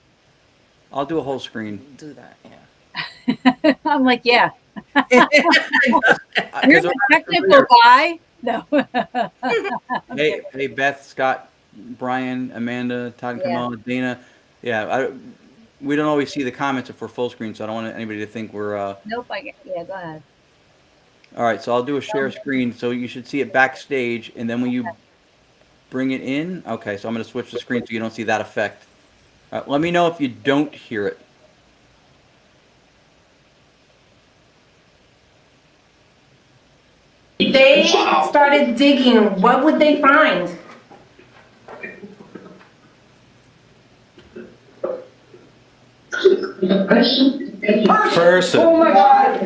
I'll do a whole screen.
do that. Yeah.
I'm like, yeah.
'Cause
You're
we're
the
not
technical
familiar.
guy. No.
Hey, Beth, Scott, Brian, Amanda, Todd and
Yeah.
Kamala, Dana. Yeah, we don't always see the comments if we're full screen, so I don't want anybody to think we're.
Nope, I get, yeah, go ahead.
All right, so I'll do a share screen, so you should see it backstage, and then when you bring it in, okay, so I'm going to switch the screen so you don't see that effect. All right, let me know if you don't hear it.
They started digging. What would they find?
Person.
Oh my God.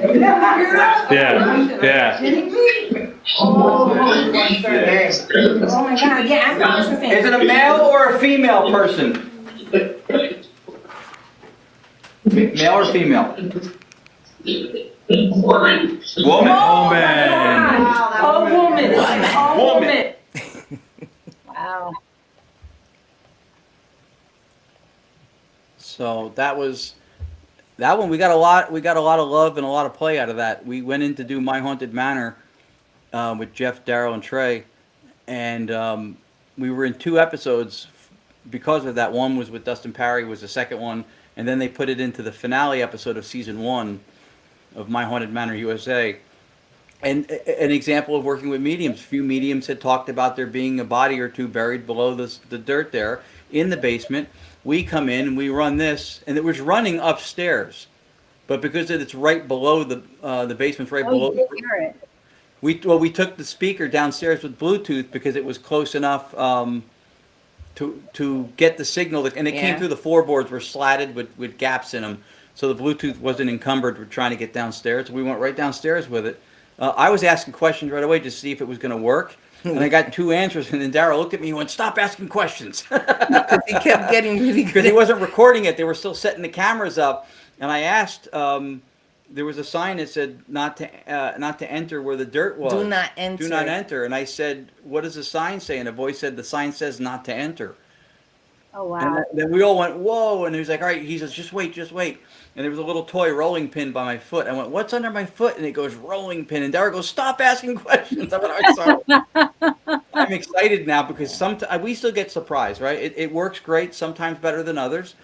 Yeah, yeah.
Oh my God! Yeah, that's the
Is it a male or a female person? Male or female? Woman.
Woman.
Oh, woman. Oh, woman.
Wow.
So that was that one. We got a lot. We got a lot of love and a lot of play out of that. We went in to do My Haunted Manor with Jeff, Daryl, and Trey, and we were in 2 episodes because of that. One was with Dustin Parry, was the second one, and then they put it into the finale episode of season 1 of My Haunted Manor USA. And an example of working with mediums. A few mediums had talked about there being a body or two buried below the dirt there in the basement. We come in, we run this, and it was running upstairs, but because it's right below the basement's right below.
You did hear it.
We took the speaker downstairs with Bluetooth because it was close enough to get the signal, and it came through the floorboards were slatted with gaps in them, so the Bluetooth wasn't encumbered with trying to get downstairs. We went right downstairs with it. I was asking questions right away to see if it was going to work, and I got 2 answers, and then Daryl looked at me and went, "Stop asking questions."
Because he kept getting really
Because
good.
he wasn't recording it. They were still setting the cameras up, and I asked. There was a sign that said not to enter where the dirt was.
Do not enter.
Do not enter. And I said, "What does the sign say?" And a voice said, "The sign says not to enter."
Oh, wow.
And then we all went, "Whoa!" And he was like, "All right." He says, "Just wait, just wait." And there was a little toy rolling pin by my foot. I went, "What's under my foot?" And it goes, "Rolling pin." And Dara goes, "Stop asking questions." I went, "All right, sorry." I'm excited now because sometimes we still get surprised, right? It works great, sometimes better than others.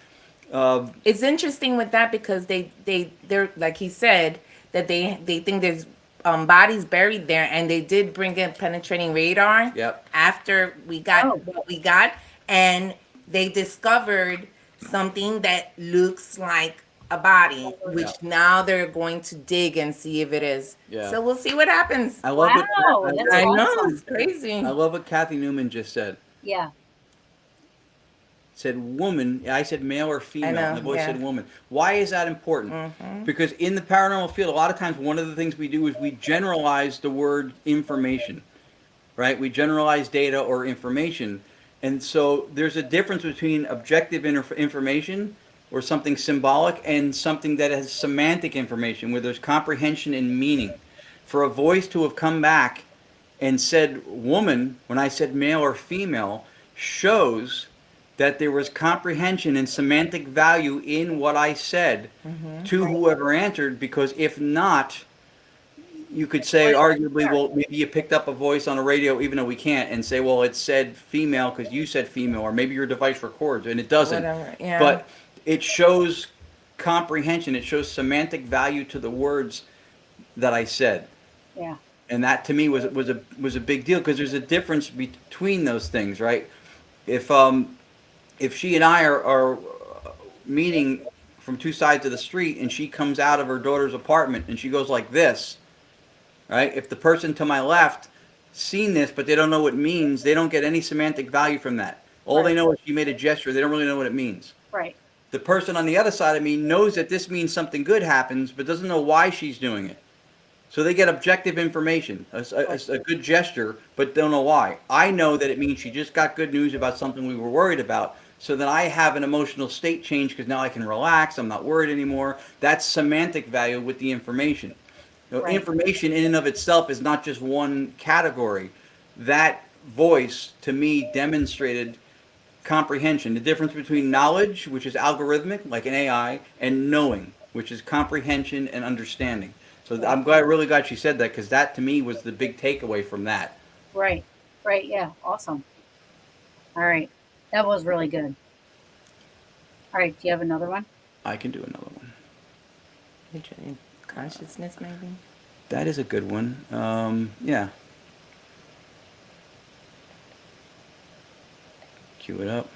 It's interesting with that because they're like he said that they think there's bodies buried there, and they did bring in penetrating radar.
Yep.
After we got what we got, and they discovered something that looks like a body, which now they're going to dig and see if it is.
Yeah.
So we'll see what happens.
I love
Wow,
it.
that's
I know,
awesome.
it's crazy.
I love what Kathy Newman just said.
Yeah.
Said woman. I said male or female.
I know,
And the voice
yeah.
said woman. Why is that important? Because in the paranormal field, a lot of times one of the things we do is we generalize the word information, right? We generalize data or information. And so there's a difference between objective information or something symbolic and something that has semantic information where there's comprehension and meaning. For a voice to have come back and said woman when I said male or female shows that there was comprehension and semantic value in what I said to whoever answered, because if not, you could say arguably, well, maybe you picked up a voice on a radio, even though we can't, and say, well, it said female because you said female, or maybe your device records, and it doesn't.
Whatever, yeah.
But it shows comprehension. It shows semantic value to the words that I said.
Yeah.
And that to me was a big deal, because there's a difference between those things, right? If she and I are meeting from 2 sides of the street, and she comes out of her daughter's apartment and she goes like this, right? If the person to my left seen this but they don't know what it means, they don't get any semantic value from that. All they know is she made a gesture. They don't really know what it means.
Right.
The person on the other side of me knows that this means something good happens, but doesn't know why she's doing it. So they get objective information, a good gesture, but don't know why. I know that it means she just got good news about something we were worried about. So then I have an emotional state change because now I can relax. I'm not worried anymore. That's semantic value with the information.
Right.
Information in and of itself is not just one category. That voice, to me, demonstrated comprehension. The difference between knowledge, which is algorithmic, like an AI, and knowing, which is comprehension and understanding. So I'm really glad she said that, because that to me was the big takeaway from that.
Right. Right. Yeah. Awesome. All right. That was really good. All right. Do you have another one?
I can do another one.
Consciousness, maybe.
That is a good one. Yeah. Cue it up.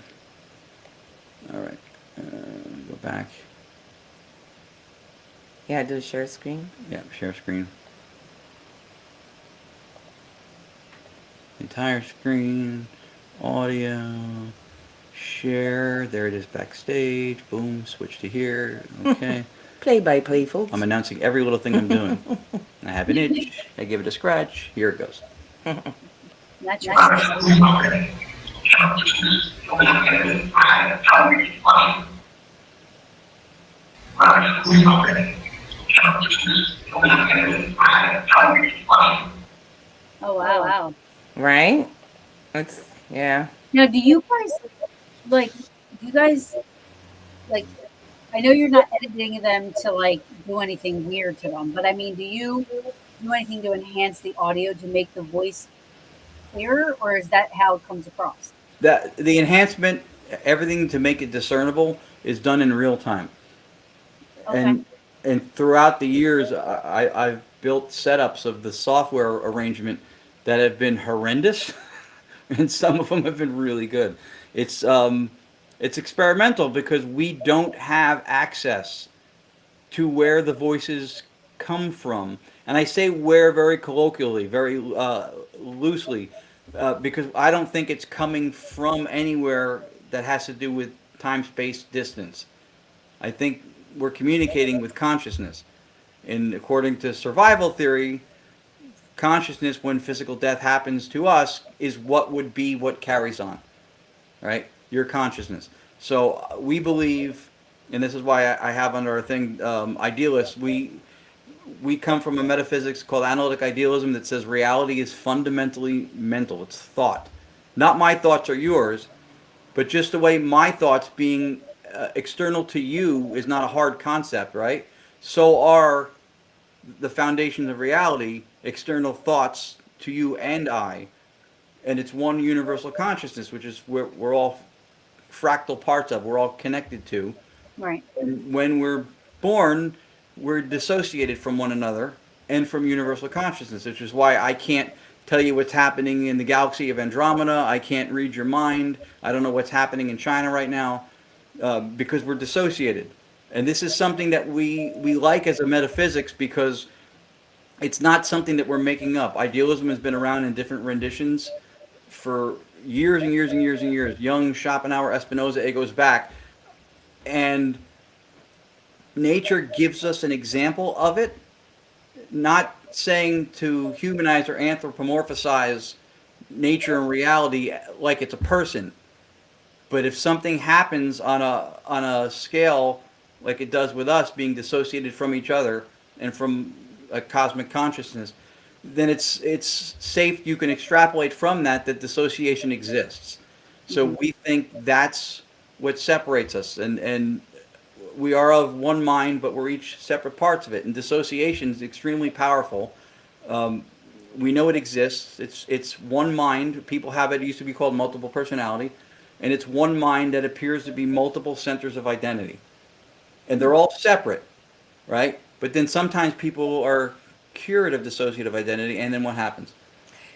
All right. Go back.
Yeah, do share screen.
Yeah, share screen. Entire screen, audio, share. There it is backstage. Boom, switch to here. Okay.
Play by play, folks.
I'm announcing every little thing I'm doing. I have an itch. I give it a scratch. Here it goes.
That's your Oh wow.
Right? It's yeah.
Now, do you guys like? Do you guys like? I know you're not editing them to like do anything weird to them, but I mean, do you do anything to enhance the audio to make the voice clearer, or is that how it comes across?
That the enhancement, everything to make it discernible, is done in real time.
Okay.
And throughout the years, I've built setups of the software arrangement that have been horrendous, and some of them have been really good. It's experimental because we don't have access to where the voices come from. And I say where very colloquially, very loosely, because I don't think it's coming from anywhere that has to do with time, space, distance. I think we're communicating with consciousness. And according to survival theory, consciousness, when physical death happens to us, is what would be what carries on, right? Your consciousness. So we believe, and this is why I have under our thing, idealists, we come from a metaphysics called Analytic Idealism that says reality is fundamentally mental. It's thought. Not my thoughts or yours, but just the way my thoughts being external to you is not a hard concept, right? So are the foundations of reality external thoughts to you and I. And it's one universal consciousness, which is where we're all fractal parts of, we're all connected to.
Right.
And when we're born, we're dissociated from one another and from universal consciousness, which is why I can't tell you what's happening in the galaxy of Andromeda. I can't read your mind. I don't know what's happening in China right now because we're dissociated. And this is something that we like as a metaphysics because it's not something that we're making up. Idealism has been around in different renditions for years and years and years and years. Jung, Schopenhauer, Spinoza, it goes back. And nature gives us an example of it, not saying to humanize or anthropomorphize nature and reality like it's a person. But if something happens on a scale like it does with us, being dissociated from each other and from a cosmic consciousness, then it's safe. You can extrapolate from that dissociation exists. So we think that's what separates us, and we are of one mind, but we're each separate parts of it. And dissociation is extremely powerful. We know it exists. It's one mind. People have it. It used to be called multiple personality, and it's one mind that appears to be multiple centers of identity, and they're all separate, right? But then sometimes people are cured of dissociative identity, and then what happens?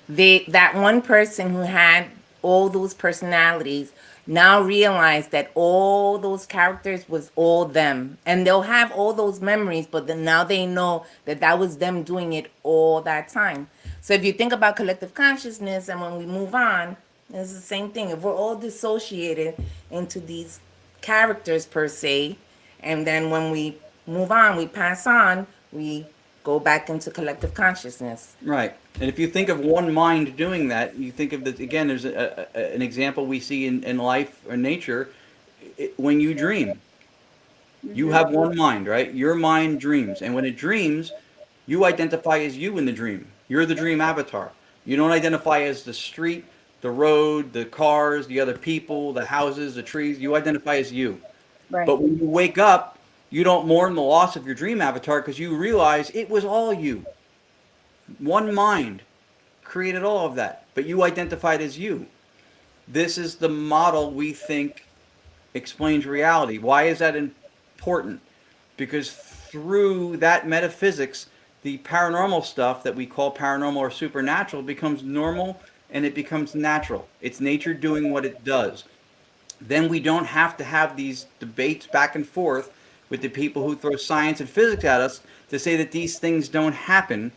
That one person who had all those personalities now realize that all those characters was all them, and they'll have all those memories, but then now they know that that was them doing it all that time. So if you think about collective consciousness, and when we move on, it's the same thing. If we're all dissociated into these characters per se, and then when we move on, we pass on, we go back into collective consciousness.
Right. And if you think of one mind doing that, you think of this again. There's an example we see in life or nature. When you dream, you have one mind, right? Your mind dreams, and when it dreams, you identify as you in the dream. You're the dream avatar. You don't identify as the street, the road, the cars, the other people, the houses, the trees. You identify as you.
Right.
But when you wake up, you don't mourn the loss of your dream avatar because you realize it was all you. One mind created all of that, but you identified as you. this is the model we think explains reality. Why is that important? Because through that metaphysics, the paranormal stuff that we call paranormal or supernatural becomes normal and it becomes natural. It's nature doing what it does. Then we don't have to have these debates back and forth with the people who throw science and physics at us to say that these things don't happen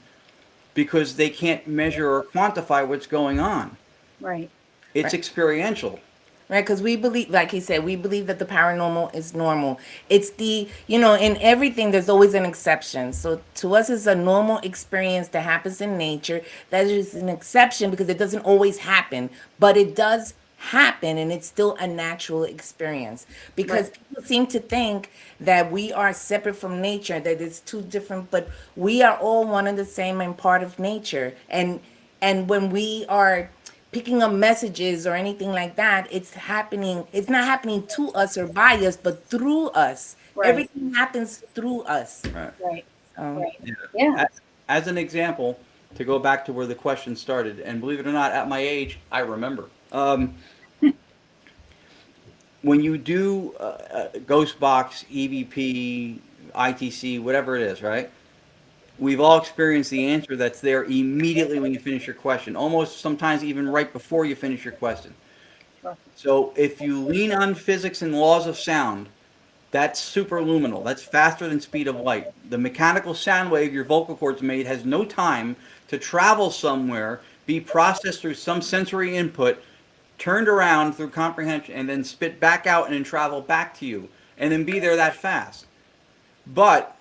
because they can't measure or quantify what's going on.
Right.
It's experiential.
Right, because we believe, like he said, we believe that the paranormal is normal. It's the, in everything, there's always an exception. So to us, it's a normal experience that happens in nature. That is an exception because it doesn't always happen, but it does happen and it's still a natural experience. Because
Right.
people seem to think that we are separate from nature, that it's two different, but we are all one and the same and part of nature. And when we are picking up messages or anything like that, it's not happening to us or by us, but through us.
Right.
Everything happens through us.
Right.
Right.
Um,
Right.
Yeah.
Yeah.
As an example, to go back to where the question started, and believe it or not, at my age, I remember. When you do Ghost Box, EVP, ITC, whatever it is, right? We've all experienced the answer that's there immediately when you finish your question, almost sometimes even right before you finish your question.
Sure.
So if you lean on physics and laws of sound, that's superluminal. That's faster than speed of light. The mechanical sound wave your vocal cords made has no time to travel somewhere, be processed through some sensory input, turned around through comprehension, and then spit back out and then travel back to you, and then be there that fast. But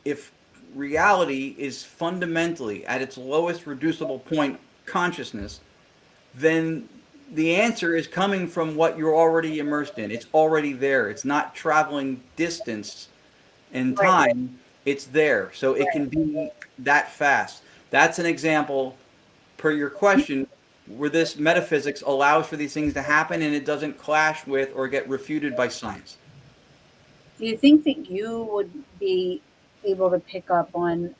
if reality is fundamentally at its lowest reducible point consciousness, then the answer is coming from what you're already immersed in. It's already there. It's not traveling distance and
Right.
time. It's there. So it can be that fast. That's an example, per your question, where this metaphysics allows for these things to happen and it doesn't clash with or get refuted by science.
Do you think that you would be able to pick up on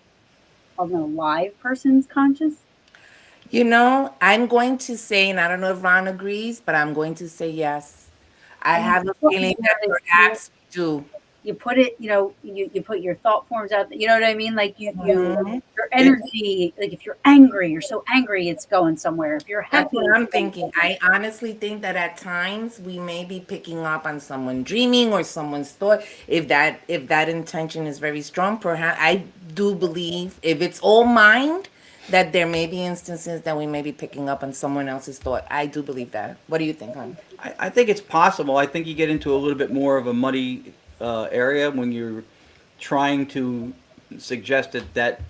a live person's conscious?
I'm going to say, and I don't know if Ron agrees, but I'm going to say yes. I
And
have a feeling that perhaps we do.
you put it, you put your thought forms out. You know what I mean? Like
Mhm.
your energy. Like if you're angry, you're so angry, it's going somewhere. If you're
That's
happy,
what
it's
I'm
going
thinking.
somewhere.
I honestly think that at times we may be picking up on someone dreaming or someone's thought. If that intention is very strong, perhaps I do believe if it's all mind, that there may be instances that we may be picking up on someone else's thought. I do believe that. What do you think, hon?
I think it's possible. I think you get into a little bit more of a muddy area when you're trying to suggest that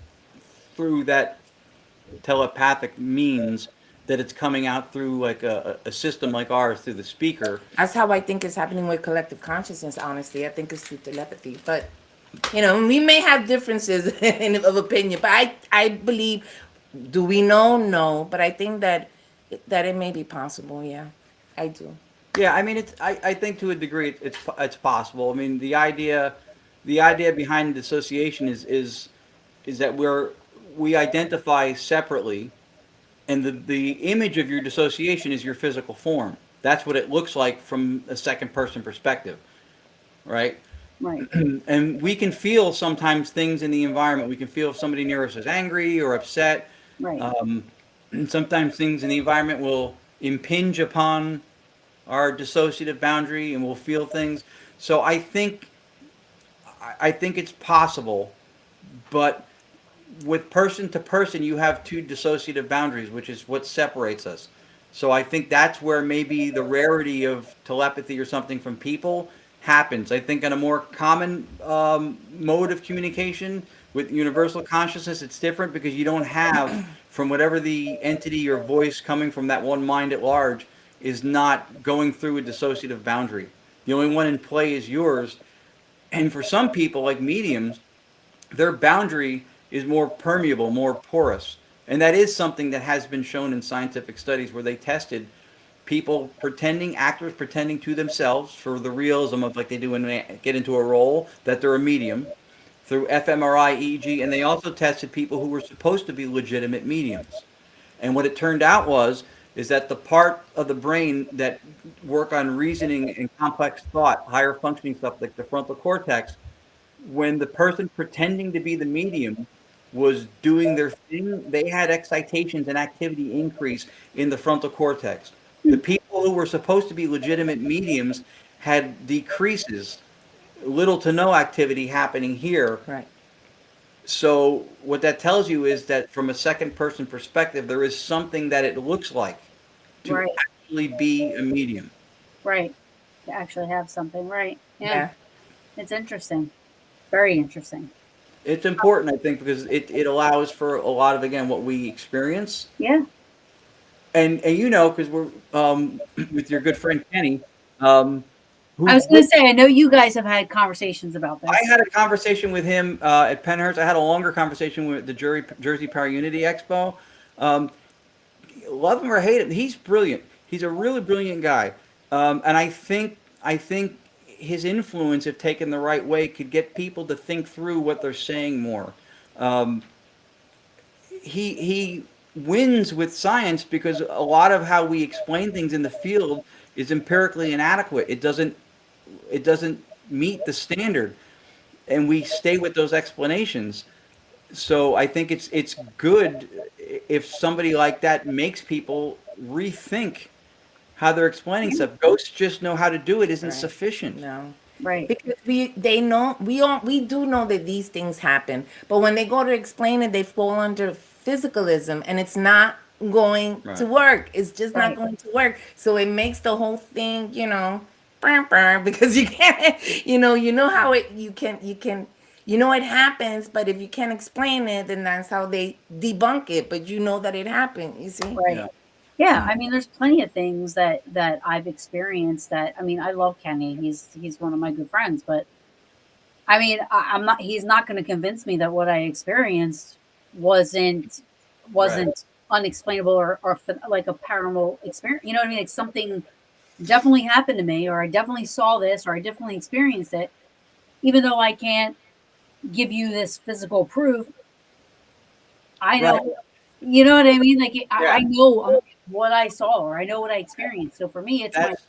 through that telepathic means that it's coming out through like a system like ours through the speaker.
That's how I think it's happening with collective consciousness. Honestly, I think it's through telepathy, but we may have differences of opinion. But I believe. Do we know? No, but I think that it may be possible. Yeah, I do.
Yeah, I mean, I think to a degree it's possible. I mean, the idea behind dissociation is that we identify separately, and the image of your dissociation is your physical form. That's what it looks like from a second person perspective, right?
Right.
And we can feel sometimes things in the environment. We can feel if somebody near us is angry or upset.
Right.
And sometimes things in the environment will impinge upon our dissociative boundary, and we'll feel things. So I think it's possible, but with person to person, you have two dissociative boundaries, which is what separates us. So I think that's where maybe the rarity of telepathy or something from people happens. I think in a more common mode of communication with universal consciousness, it's different because you don't have, from whatever the entity or voice coming from that one mind at large, is not going through a dissociative boundary. The only one in play is yours. And for some people, like mediums, their boundary is more permeable, more porous. And that is something that has been shown in scientific studies where they tested people actors pretending to themselves for the realism of like they do when they get into a role, that they're a medium through fMRI, EEG, and they also tested people who were supposed to be legitimate mediums. And what it turned out was is that the part of the brain that work on reasoning and complex thought, higher functioning stuff like the frontal cortex, when the person pretending to be the medium was doing their thing, they had excitations and activity increase in the frontal cortex. The people who were supposed to be legitimate mediums had decreases, little to no activity happening here.
Right.
So what that tells you is that from a second person perspective, there is something that it looks like to
Right.
actually be a medium.
Right. To actually have something. Right. Yeah.
Yeah.
It's interesting. Very interesting.
It's important, I think, because it allows for a lot of, again, what we experience.
Yeah.
And you know, because we're with your good friend Kenny, um,
I
who
was going to say, I know you guys have had conversations about
I
this.
had a conversation with him at Penhurst. I had a longer conversation with the Jersey Power Unity Expo. Um, Love him or hate him, he's brilliant. He's a really brilliant guy, and I think his influence, if taken the right way, could get people to think through what they're saying more. Um, he wins with science because a lot of how we explain things in the field is empirically inadequate. It doesn't meet the standard, and we stay with those explanations. So I think it's good if somebody like that makes people rethink how they're explaining stuff. Ghosts just know how to do it isn't
Right.
sufficient.
No.
Right.
Because we do know that these things happen, but when they go to explain it, they fall under physicalism, and it's not going to
Right.
work. It's just not
Right.
going to work. So it makes the whole thing, because you can't, you know how you know it happens, but if you can't explain it, then that's how they debunk it. But you know that it happened. You see?
Right.
Yeah.
Yeah, I mean, there's plenty of things that I've experienced that I mean, I love Kenny. He's one of my good friends, but I mean, I'm not. He's not going to convince me that what I experienced wasn't
Right.
wasn't unexplainable or like a paranormal experience. You know what I mean? Like something definitely happened to me, or I definitely saw this, or I definitely experienced it. Even though I can't give you this physical proof, I
Right.
know. You know what I mean? Like I
Yeah.
know what I saw, or I know what I experienced. So for me, it's my
That's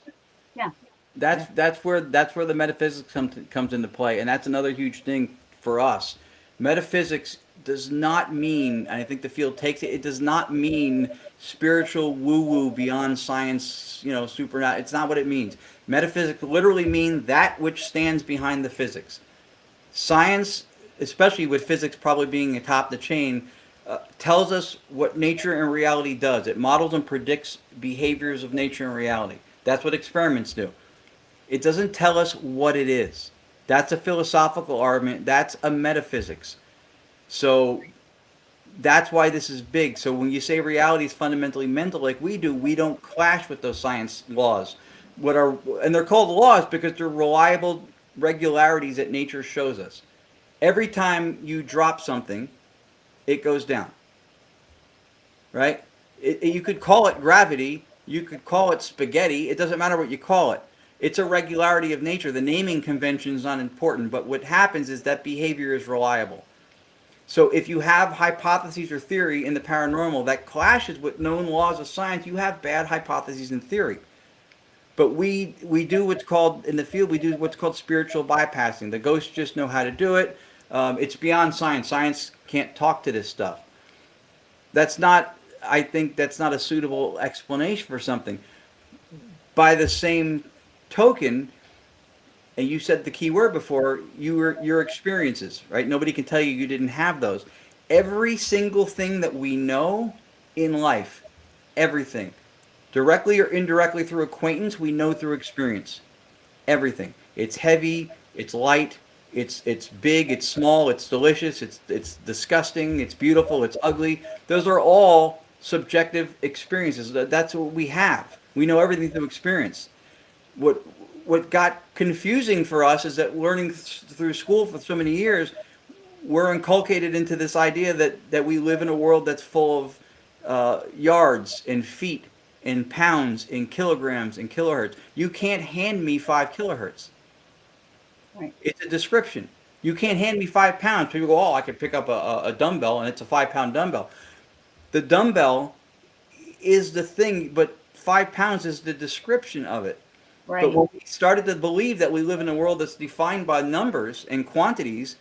yeah.
that's
Yeah.
that's where the metaphysics comes into play, and that's another huge thing for us. Metaphysics does not mean, and I think the field takes it. It does not mean spiritual woo woo beyond science. Supernatural. It's not what it means. Metaphysics literally mean that which stands behind the physics. Science, especially with physics probably being atop the chain, tells us what nature and reality does. It models and predicts behaviors of nature and reality. That's what experiments do. It doesn't tell us what it is. That's a philosophical argument. That's a metaphysics. So that's why this is big. So when you say reality is fundamentally mental, like we do, we don't clash with those science laws. And they're called laws because they're reliable regularities that nature shows us. Every time you drop something, it goes down, right? You could call it gravity, you could call it spaghetti. It doesn't matter what you call it. It's a regularity of nature. The naming convention is not important, but what happens is that behavior is reliable. So if you have hypotheses or theory in the paranormal that clashes with known laws of science, you have bad hypotheses and theory. But we do what's called in the field. We do what's called spiritual bypassing. The ghosts just know how to do it. It's beyond science. Science can't talk to this stuff. That's not. I think that's not a suitable explanation for something. By the same token, and you said the key word before, your experiences, right? Nobody can tell you you didn't have those. Every single thing that we know in life, everything, directly or indirectly through acquaintance, we know through experience. Everything. It's heavy, it's light, it's big, it's small, it's delicious, it's disgusting, it's beautiful, it's ugly. Those are all subjective experiences. That's what we have. We know everything through experience. What what got confusing for us is that learning through school for so many years, we're inculcated into this idea that we live in a world that's full of yards and feet and pounds and kilograms and kilohertz. You can't hand me 5 kilohertz.
Right.
It's a description. You can't hand me 5 pounds. People go, oh, I could pick up a dumbbell and it's a 5 pound dumbbell. The dumbbell is the thing, but 5 pounds is the description of it. But
Right.
when we started to believe that we live in a world that's defined by numbers and quantities,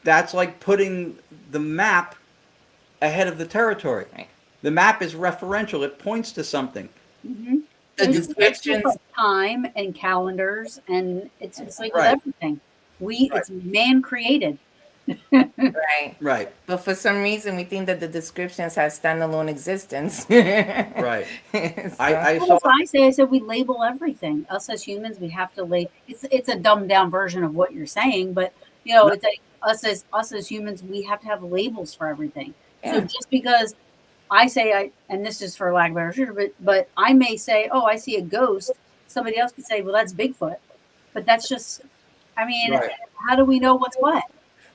that's like putting the map ahead of the territory.
Right.
The map is referential, it points to something.
Hmm.
The
It's just
descriptions,
like time and calendars, and it's like with
Right.
everything.
Right.
It's man created.
right?
Right.
But for some reason, we think that the descriptions have standalone existence.
Right.
So,
I
Well,
saw
that's why I say. I said we label everything. Us as humans, we have to label. It's a dumbed down version of what you're saying, but
no,
it's like us as humans, we have to have labels for everything. So
yeah,
just because I say and this is for lack of a better term, but I may say, oh, I see a ghost. Somebody else could say, well, that's Bigfoot. But that's just, I mean,
right.
how do we know what's what?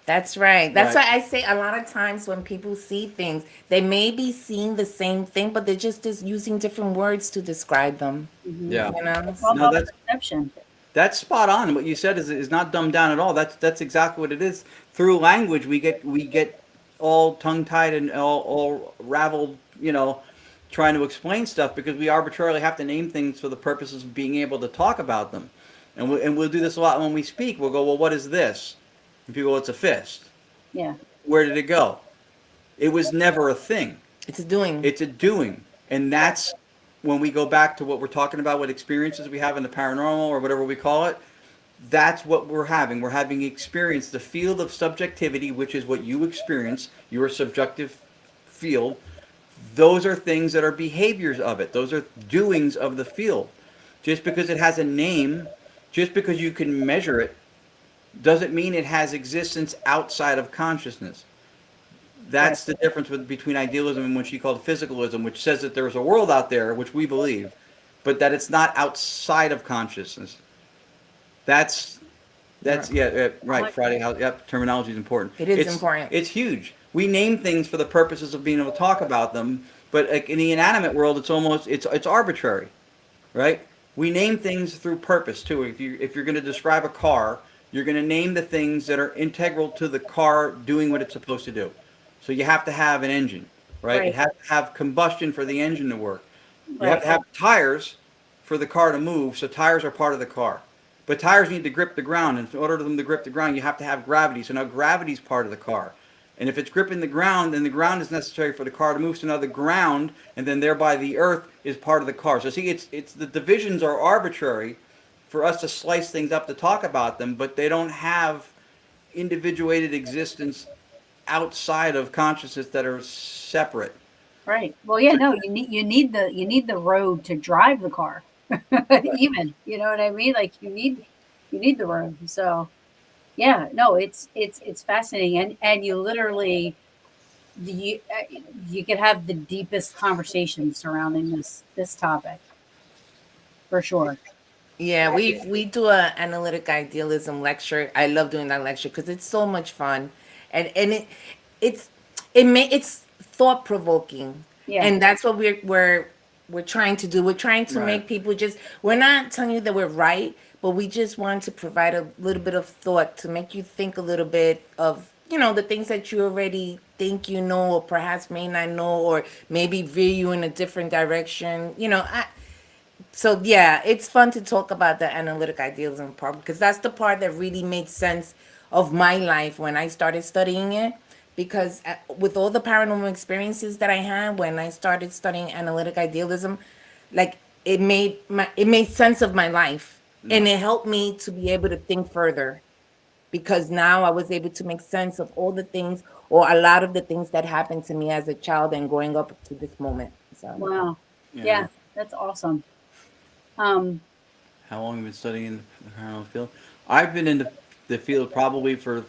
that's right. That's
Right.
why I say a lot of times when people see things, they may be seeing the same thing, but they're just using different words to describe them.
Hmm.
Yeah.
You know?
It's all
No,
about perception.
that's spot on. What you said is not dumbed down at all. That's exactly what it is. Through language, we get all tongue tied and all raveled. Trying to explain stuff because we arbitrarily have to name things for the purposes of being able to talk about them. And we'll do this a lot when we speak. We'll go, well, what is this? And people go, it's a fist.
Yeah.
Where did it go? It was never a thing.
It's doing.
It's a doing. And that's when we go back to what we're talking about, what experiences we have in the paranormal or whatever we call it. That's what we're having. We're having experience, the field of subjectivity, which is what you experience, your subjective field. Those are things that are behaviors of it. Those are doings of the field. Just because it has a name, just because you can measure it, doesn't mean it has existence outside of consciousness.
Right.
That's the difference between idealism and what she called physicalism, which says that there's a world out there, which we believe, but that it's not outside of consciousness. That's
Right.
right. Friday House. Yep, terminology is important.
It is
It's
important.
it's huge. We name things for the purposes of being able to talk about them, but like in the inanimate world, it's arbitrary, right? We name things through purpose too. If you're going to describe a car, you're going to name the things that are integral to the car doing what it's supposed to do. So you have to have an engine, right? It
Right.
has to have combustion for the engine to work. You have
Right.
to have tires for the car to move, so tires are part of the car. But tires need to grip the ground, and in order for them to grip the ground, you have to have gravity. So now gravity is part of the car. And if it's gripping the ground, then the ground is necessary for the car to move. So now the ground, and then thereby the earth, is part of the car. So see, it's the divisions are arbitrary for us to slice things up to talk about them, but they don't have individuated existence outside of consciousness that are separate.
Right. Well, yeah, no, you need the road to drive the car. Even, you know what I mean? Like you need the road. So, yeah, no, it's fascinating, and you literally you you could have the deepest conversations surrounding this topic for sure.
Yeah, we do a analytic idealism lecture. I love doing that lecture because it's so much fun, and it's it's thought provoking,
Yeah.
and that's what we're trying to do. We're trying to
Right.
make people just. We're not telling you that we're right, but we just want to provide a little bit of thought to make you think a little bit of the things that you already think you know, or perhaps may not know, or maybe veer you in a different direction. So yeah, it's fun to talk about the analytic idealism part because that's the part that really made sense of my life when I started studying it. Because with all the paranormal experiences that I had when I started studying analytic idealism, like it made sense of my life,
Yeah.
and it helped me to be able to think further because now I was able to make sense of all the things or a lot of the things that happened to me as a child and growing up to this moment. So
Wow.
Yeah.
Yeah, that's awesome. Um,
How long have you been studying the paranormal field? I've been in the field probably for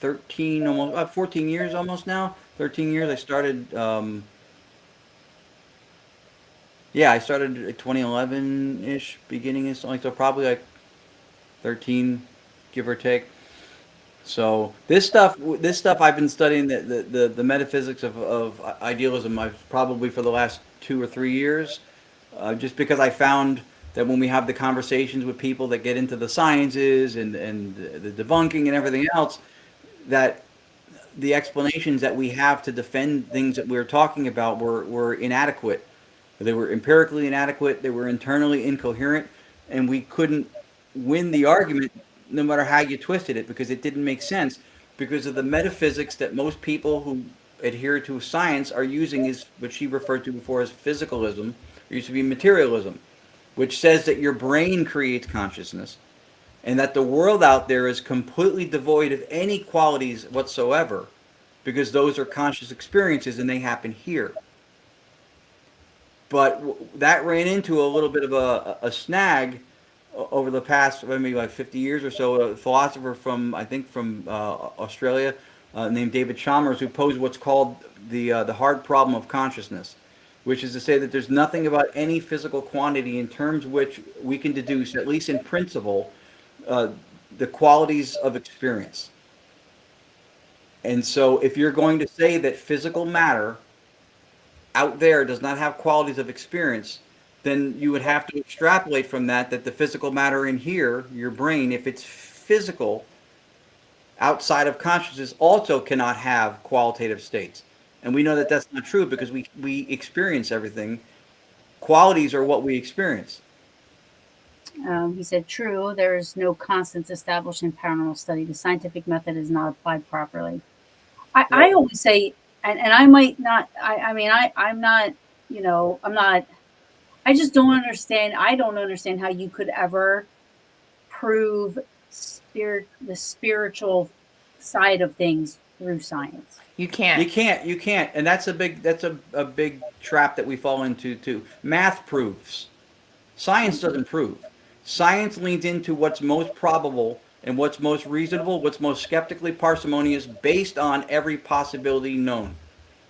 13, almost 14 years almost now. 13 years. I started, yeah, I started at 2011-ish, beginning of something, so probably like 13, give or take. So this stuff I've been studying the metaphysics of idealism. I've probably for the last 2 or 3 years, just because I found that when we have the conversations with people that get into the sciences and the debunking and everything else, that the explanations that we have to defend things that we're talking about were inadequate. They were empirically inadequate. They were internally incoherent, and we couldn't win the argument no matter how you twisted it because it didn't make sense because of the metaphysics that most people who adhere to science are using is what she referred to before as physicalism. It used to be materialism, which says that your brain creates consciousness and that the world out there is completely devoid of any qualities whatsoever because those are conscious experiences and they happen here. But that ran into a little bit of a snag over the past maybe like 50 years or so. A philosopher from I think from Australia named David Chalmers who posed what's called the hard problem of consciousness, which is to say that there's nothing about any physical quantity in terms which we can deduce, at least in principle, the qualities of experience. And so if you're going to say that physical matter out there does not have qualities of experience, then you would have to extrapolate from that that the physical matter in here, your brain, if it's physical outside of consciousness, also cannot have qualitative states. And we know that that's not true because we experience everything. Qualities are what we experience.
He said, true, there is no constants established in paranormal study. The scientific method is not applied properly. I always say, and I might not, I mean, I'm not, I'm not, I just don't understand. I don't understand how you could ever prove the spiritual side of things through science.
You can't.
You can't. And that's a big trap that we fall into too. Math proves. Science doesn't prove. Science leans into what's most probable and what's most reasonable, what's most skeptically parsimonious based on every possibility known.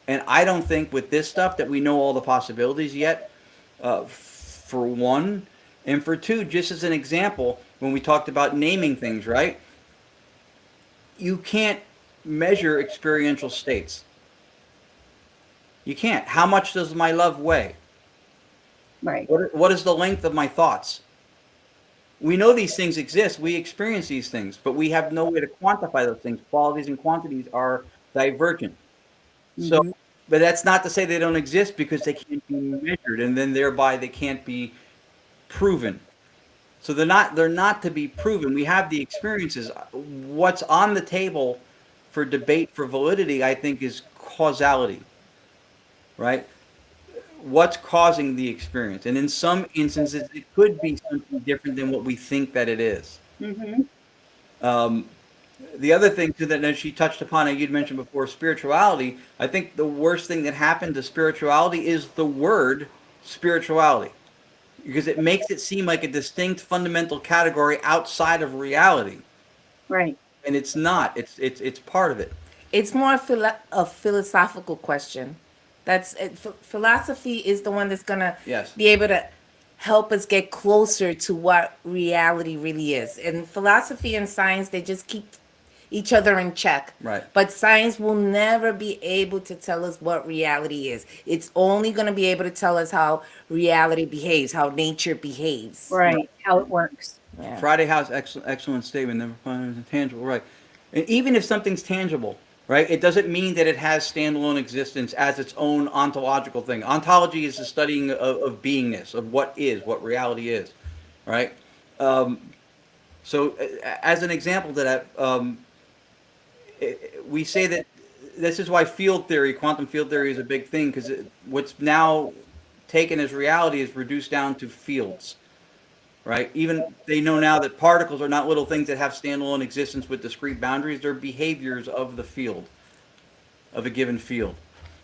And I don't think with this stuff that we know all the possibilities yet, for one. And for two, just as an example, when we talked about naming things, right? You can't measure experiential states. You can't. How much does my love weigh?
Right.
What is the length of my thoughts? We know these things exist. We experience these things, but we have no way to quantify those things. Qualities and quantities are divergent. So, but that's not to say they don't exist because they can't be measured, and then thereby they can't be proven. So they're not to be proven. We have the experiences. What's on the table for debate for validity, I think, is causality, right? What's causing the experience, and in some instances, it could be something different than what we think that it is. The other thing too that she touched upon, and you'd mentioned before, spirituality. I think the worst thing that happened to spirituality is the word spirituality, because it makes it seem like a distinct fundamental category outside of reality.
Right.
And it's not. It's part of it.
It's more a philosophical question. That's it. Philosophy is the one that's gonna be able to help us get closer to what reality really is. And philosophy and science, they just keep each other in check.
Right.
But science will never be able to tell us what reality is. It's only going to be able to tell us how reality behaves, how nature behaves.
Right. How it works.
Yeah.
Friday House, excellent statement. Never find it tangible, right? And even if something's tangible, right, it doesn't mean that it has standalone existence as its own ontological thing. Ontology is the studying of beingness, of what is, what reality is, right? So, as an example to that, we say that this is why field theory, quantum field theory, is a big thing, because what's now taken as reality is reduced down to fields. Right? Even they know now that particles are not little things that have standalone existence with discrete boundaries. They're behaviors of the field, of a given field.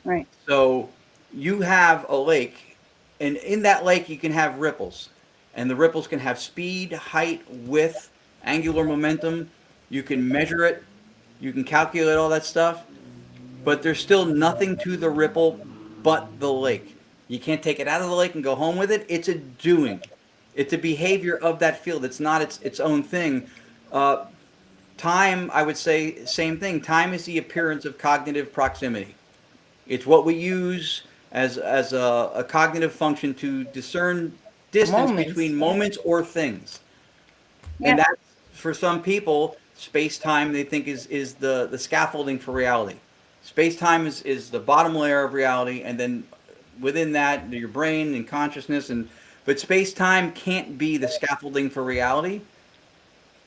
Right.
So you have a lake, and in that lake you can have ripples. And the ripples can have speed, height, width, angular momentum. You can measure it. You can calculate all that stuff. But there's still nothing to the ripple but the lake. You can't take it out of the lake and go home with it. It's a doing. It's a behavior of that field. It's not its own thing. Time, I would say, same thing. Time is the appearance of cognitive proximity. It's what we use as a cognitive function to discern distance between moments or things. Yeah. And that's, for some people, space-time they think is the scaffolding for reality. Space-time is the bottom layer of reality, and then within that, your brain and consciousness, but space-time can't be the scaffolding for reality,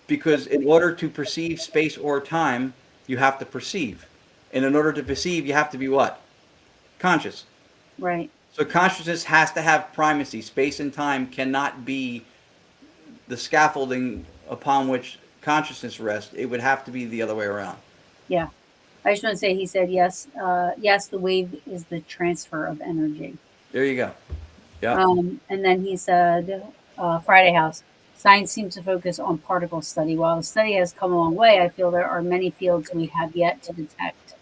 because in order to perceive space or time, you have to perceive. And in order to perceive, you have to be what? Conscious.
Right.
So consciousness has to have primacy. Space and time cannot be the scaffolding upon which consciousness rests. It would have to be the other way around.
Yeah. I just want to say he said yes. Yes, the wave is the transfer of energy.
There you go. Yeah.
And then he said, Friday House, science seems to focus on particle study. While the study has come a long way, I feel there are many fields we have yet to detect.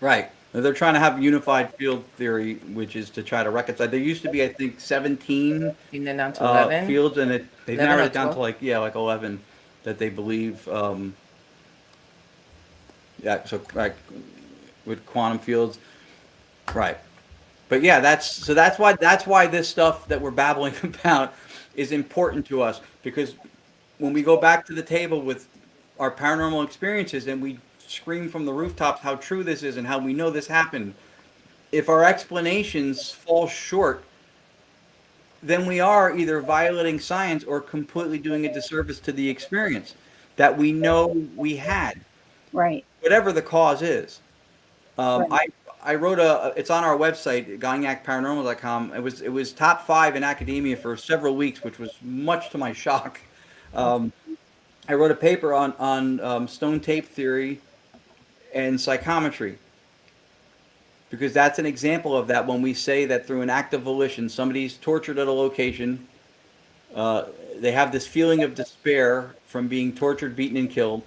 Right. They're trying to have unified field theory, which is to try to reconcile. There used to be, I think, 17
And then down to 11.
fields, and they've
11
narrowed
or
it down to
12.
like 11 that they believe. Yeah, so like with quantum fields, right? But yeah, that's why this stuff that we're babbling about is important to us, because when we go back to the table with our paranormal experiences and we scream from the rooftops how true this is and how we know this happened, if our explanations fall short, then we are either violating science or completely doing a disservice to the experience that we know we had,
Right.
whatever the cause is.
Right.
I wrote it's on our website, gagnacparanormal.com. It was top 5 in academia for several weeks, which was much to my shock. I wrote a paper on stone tape theory and psychometry, because that's an example of that. When we say that through an act of volition, somebody's tortured at a location, they have this feeling of despair from being tortured, beaten, and killed.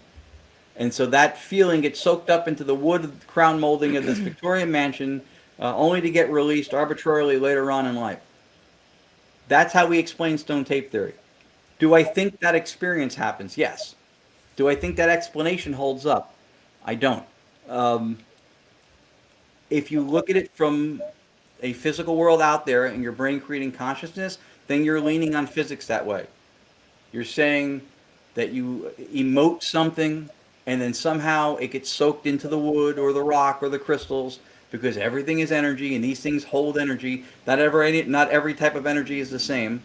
And so that feeling gets soaked up into the wood crown molding of this Victorian mansion, only to get released arbitrarily later on in life. That's how we explain stone tape theory. Do I think that experience happens? Yes. Do I think that explanation holds up? I don't. If you look at it from a physical world out there and your brain creating consciousness, then you're leaning on physics that way. You're saying that you emote something and then somehow it gets soaked into the wood or the rock or the crystals, because everything is energy and these things hold energy. Not every type of energy is the same.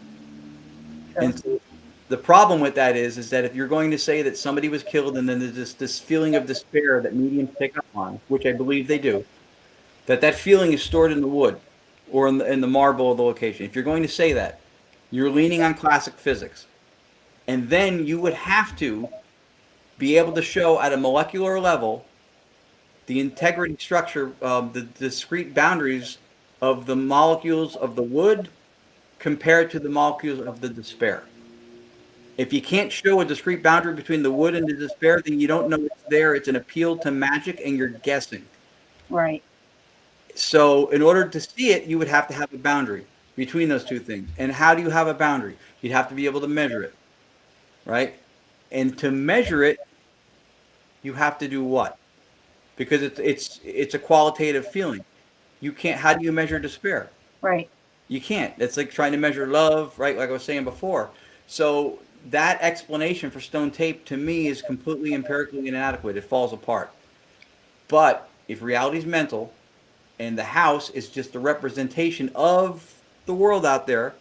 Sure.
And so the problem with that is that if you're going to say that somebody was killed and then there's this feeling of despair that mediums pick up on, which I believe they do, that feeling is stored in the wood or in the marble of the location. If you're going to say that, you're leaning on classic physics. And then you would have to be able to show at a molecular level the integrity structure of the discrete boundaries of the molecules of the wood compared to the molecules of the despair. If you can't show a discrete boundary between the wood and the despair, then you don't know it's there. It's an appeal to magic and you're guessing.
Right.
So in order to see it, you would have to have a boundary between those two things. And how do you have a boundary? You'd have to be able to measure it, right? And to measure it, you have to do what? Because it's a qualitative feeling. You can't. How do you measure despair?
Right.
You can't. It's like trying to measure love, right? Like I was saying before. So that explanation for stone tape to me is completely empirically inadequate. It falls apart. But if reality is mental, and the house is just a representation of the world out there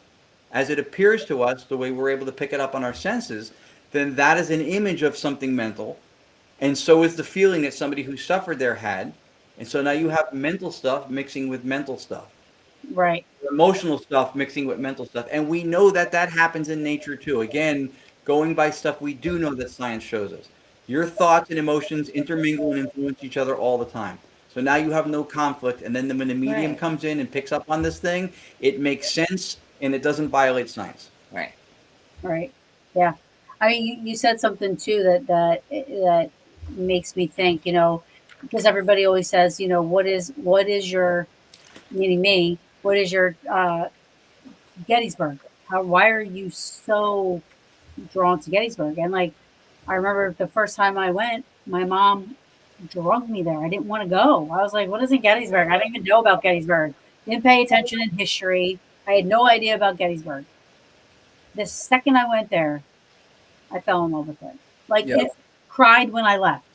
as it appears to us, the way we're able to pick it up on our senses, then that is an image of something mental. And so is the feeling that somebody who suffered there had. And so now you have mental stuff mixing with mental stuff,
Right.
emotional stuff mixing with mental stuff. And we know that that happens in nature too. Again, going by stuff we do know that science shows us. Your thoughts and emotions intermingle and influence each other all the time. So now you have no conflict. And then when the medium
Right.
comes in and picks up on this thing, it makes sense and it doesn't violate science.
Right.
Right. Yeah. I mean, you said something too that makes me think, because everybody always says, what is your, meaning me, what is your Gettysburg? Why are you so drawn to Gettysburg? And like, I remember the first time I went, my mom drug me there. I didn't want to go. I was like, what is in Gettysburg? I didn't even know about Gettysburg. Didn't pay attention in history. I had no idea about Gettysburg. The second I went there, I fell in love with it. Like,
Yeah.
it cried when I left.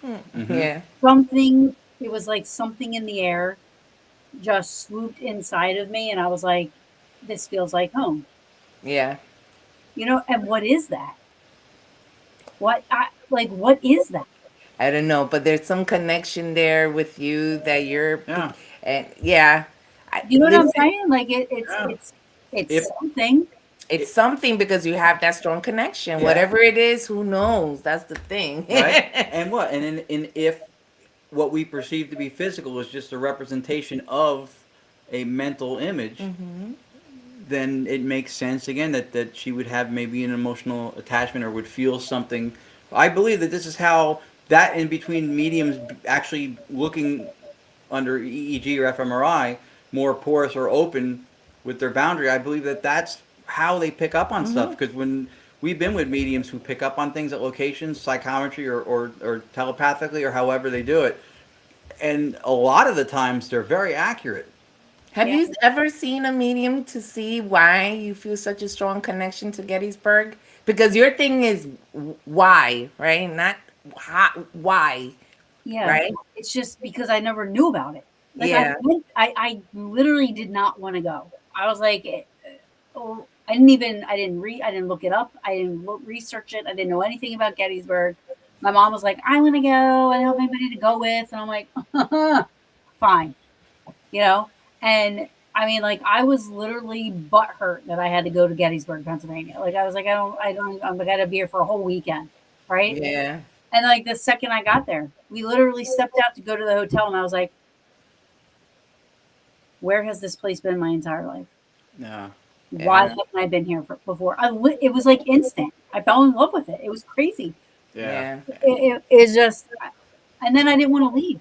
Mhm.
Yeah.
Something, it was like something in the air. just swooped inside of me, and I was like, this feels like home.
Yeah.
And what is that? What is that?
I don't know, but there's some connection there with you that
Yeah.
and yeah.
You know what I'm
Listen,
saying? Like it's
Yeah.
it's it's
If
something.
it's something because you have that strong connection.
yeah,
Whatever it is, who knows? That's the thing.
right. And what? And if what we perceive to be physical is just a representation of a mental image,
Hmm.
then it makes sense again that she would have maybe an emotional attachment or would feel something. I believe that this is how that in between mediums actually looking under EEG or fMRI more porous or open with their boundary. I believe that that's how they pick up on stuff
Hmm.
because when we've been with mediums who pick up on things at locations, psychometry or telepathically or however they do it, and a lot of the times they're very accurate.
Have
Yeah.
you ever seen a medium to see why you feel such a strong connection to Gettysburg? Because your thing is why, right? Not how, why,
Yeah.
right?
It's just because I never knew about it. Like
Yeah.
I literally did not want to go. I was like, oh, I didn't read, I didn't look it up. I didn't research it. I didn't know anything about Gettysburg. My mom was like, I want to go. I don't have anybody to go with. And I'm like, fine, you know? And I mean, like, I was literally butthurt that I had to go to Gettysburg, Pennsylvania. Like, I was like, I'm going to be here for a whole weekend. Right.
Yeah.
And like the second I got there, we literally stepped out to go to the hotel, and I was like, "Where has this place been my entire life?
Yeah.
Why
Yeah.
haven't I been here before?" It was like instant. I fell in love with it. It was crazy.
Yeah.
Yeah.
It's just, and then I didn't want to leave.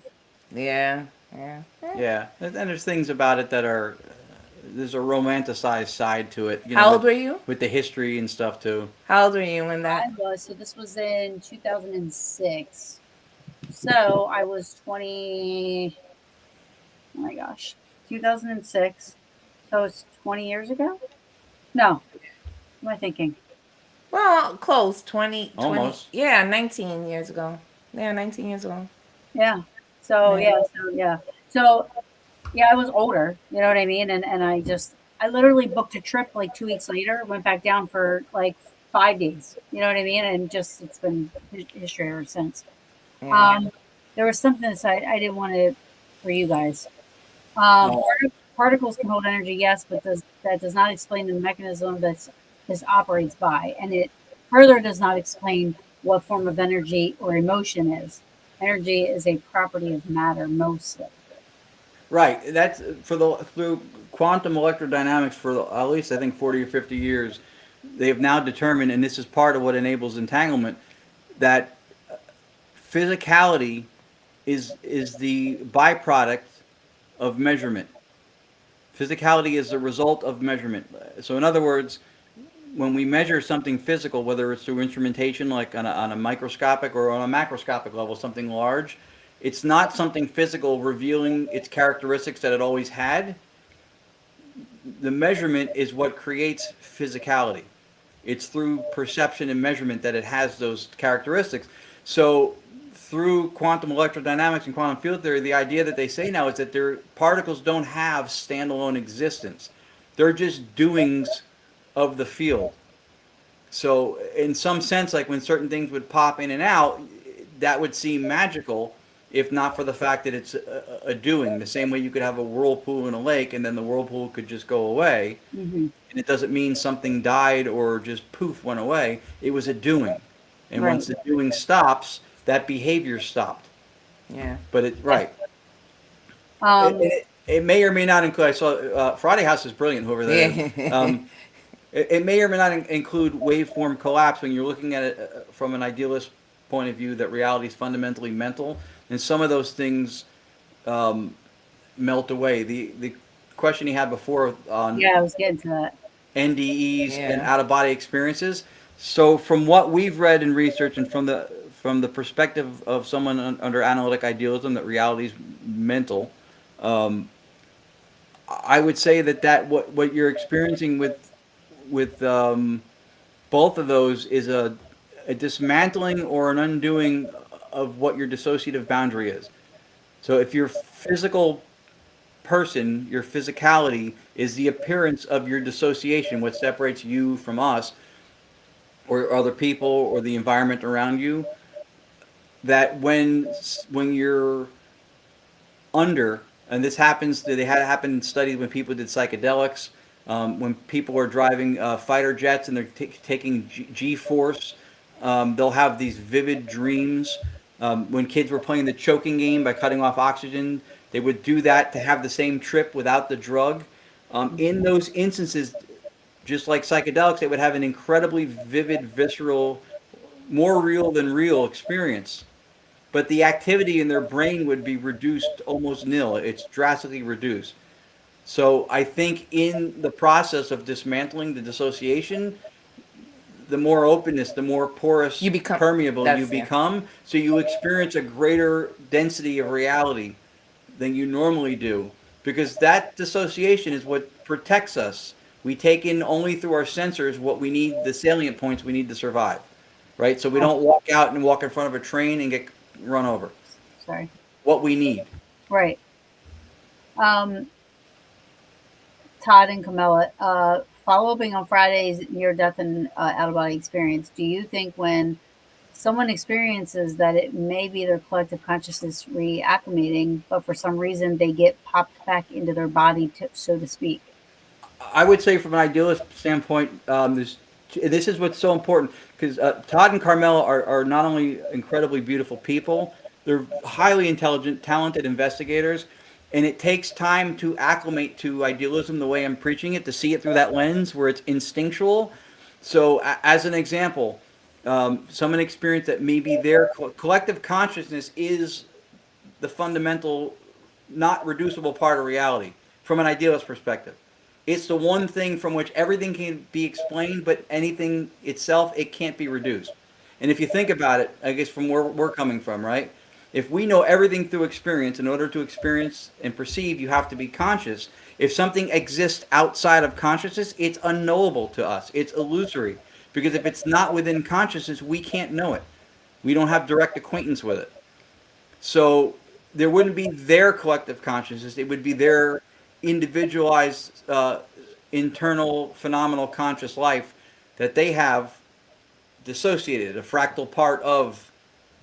Yeah. Yeah.
Yeah. And there's things about it that are there's a romanticized side to it,
How old were you?
with the history and stuff too.
How old were you when that?
So this was in 2006. So I was 20. Oh my gosh, 2006. So it's 20 years ago. No, what am I thinking?
Well, close. 20.
Almost.
Yeah, 19 years ago. Yeah, 19 years ago.
Yeah. So
Yeah.
yeah, so yeah. So yeah, I was older, you know what I mean? And I literally booked a trip like 2 weeks later, went back down for like 5 days. You know what I mean? And just it's been history ever since.
Yeah.
Um there was something that I didn't want to for you guys. Um
Oh,
particles can hold energy, yes, but does not explain the mechanism this operates by. And it further does not explain what form of energy or emotion is. Energy is a property of matter mostly.
right. That's through quantum electrodynamics for at least I think 40 or 50 years. They have now determined, and this is part of what enables entanglement, that physicality is the byproduct of measurement. Physicality is the result of measurement. So, in other words, when we measure something physical, whether it's through instrumentation, like on a microscopic or on a macroscopic level, something large, it's not something physical revealing its characteristics that it always had. The measurement is what creates physicality. It's through perception and measurement that it has those characteristics. So, through quantum electrodynamics and quantum field theory, the idea that they say now is that their particles don't have standalone existence. They're just doings of the field. So, in some sense, like when certain things would pop in and out, that would seem magical if not for the fact that it's a doing. The same way you could have a whirlpool in a lake and then the whirlpool could just go away.
Hmm.
And it doesn't mean something died or just poof went away. It was a doing. And
Right.
once the doing stops, that behavior stopped.
Yeah.
But right.
Um,
It may or may not include. I saw Friday House is brilliant. Whoever that is.
Yeah.
It may or may not include waveform collapse when you're looking at it from an idealist point of view that reality is fundamentally mental, and some of those things um, melt away. The question he had before on
yeah, I was getting to that.
NDEs and
Yeah.
out of body experiences. So from what we've read and researched, and from the perspective of someone under analytic idealism, that reality is mental. Um, I would say that what you're experiencing with both of those is a dismantling or an undoing of what your dissociative boundary is. So if your physical person, your physicality, is the appearance of your dissociation, what separates you from us or other people or the environment around you. That when you're under, and this happens, they had it happen in studies when people did psychedelics, when people are driving fighter jets and they're taking G-force, they'll have these vivid dreams. When kids were playing the choking game by cutting off oxygen, they would do that to have the same trip without the drug. In those instances, just like psychedelics, they would have an incredibly vivid, visceral, more real than real experience, but the activity in their brain would be reduced almost nil. It's drastically reduced. So I think in the process of dismantling the dissociation, the more openness, the more porous,
You become-
permeable you
that's- yeah.
become. So you experience a greater density of reality than you normally do, because that dissociation is what protects us. We take in only through our sensors what we need, the salient points we need to survive, right? So we don't walk out and walk in front of a train and get run over.
Sorry.
What we need.
Right. Todd and Camilla, follow-upping on Friday's near-death and out-of-body experience, do you think when someone experiences that it may be their collective consciousness reacclimating, but for some reason they get popped back into their body, so to speak?
I would say from an idealist standpoint, this is what's so important, because Todd and Carmela are not only incredibly beautiful people, they're highly intelligent, talented investigators, and it takes time to acclimate to idealism the way I'm preaching it, to see it through that lens where it's instinctual. So as an example, someone experienced that maybe their collective consciousness is the fundamental, not reducible part of reality from an idealist perspective. It's the one thing from which everything can be explained, but anything itself, it can't be reduced. And if you think about it, I guess from where we're coming from, right? If we know everything through experience, in order to experience and perceive, you have to be conscious. If something exists outside of consciousness, it's unknowable to us. It's illusory. Because if it's not within consciousness, we can't know it. We don't have direct acquaintance with it. So there wouldn't be their collective consciousness. It would be their individualized internal phenomenal conscious life that they have dissociated, a fractal part of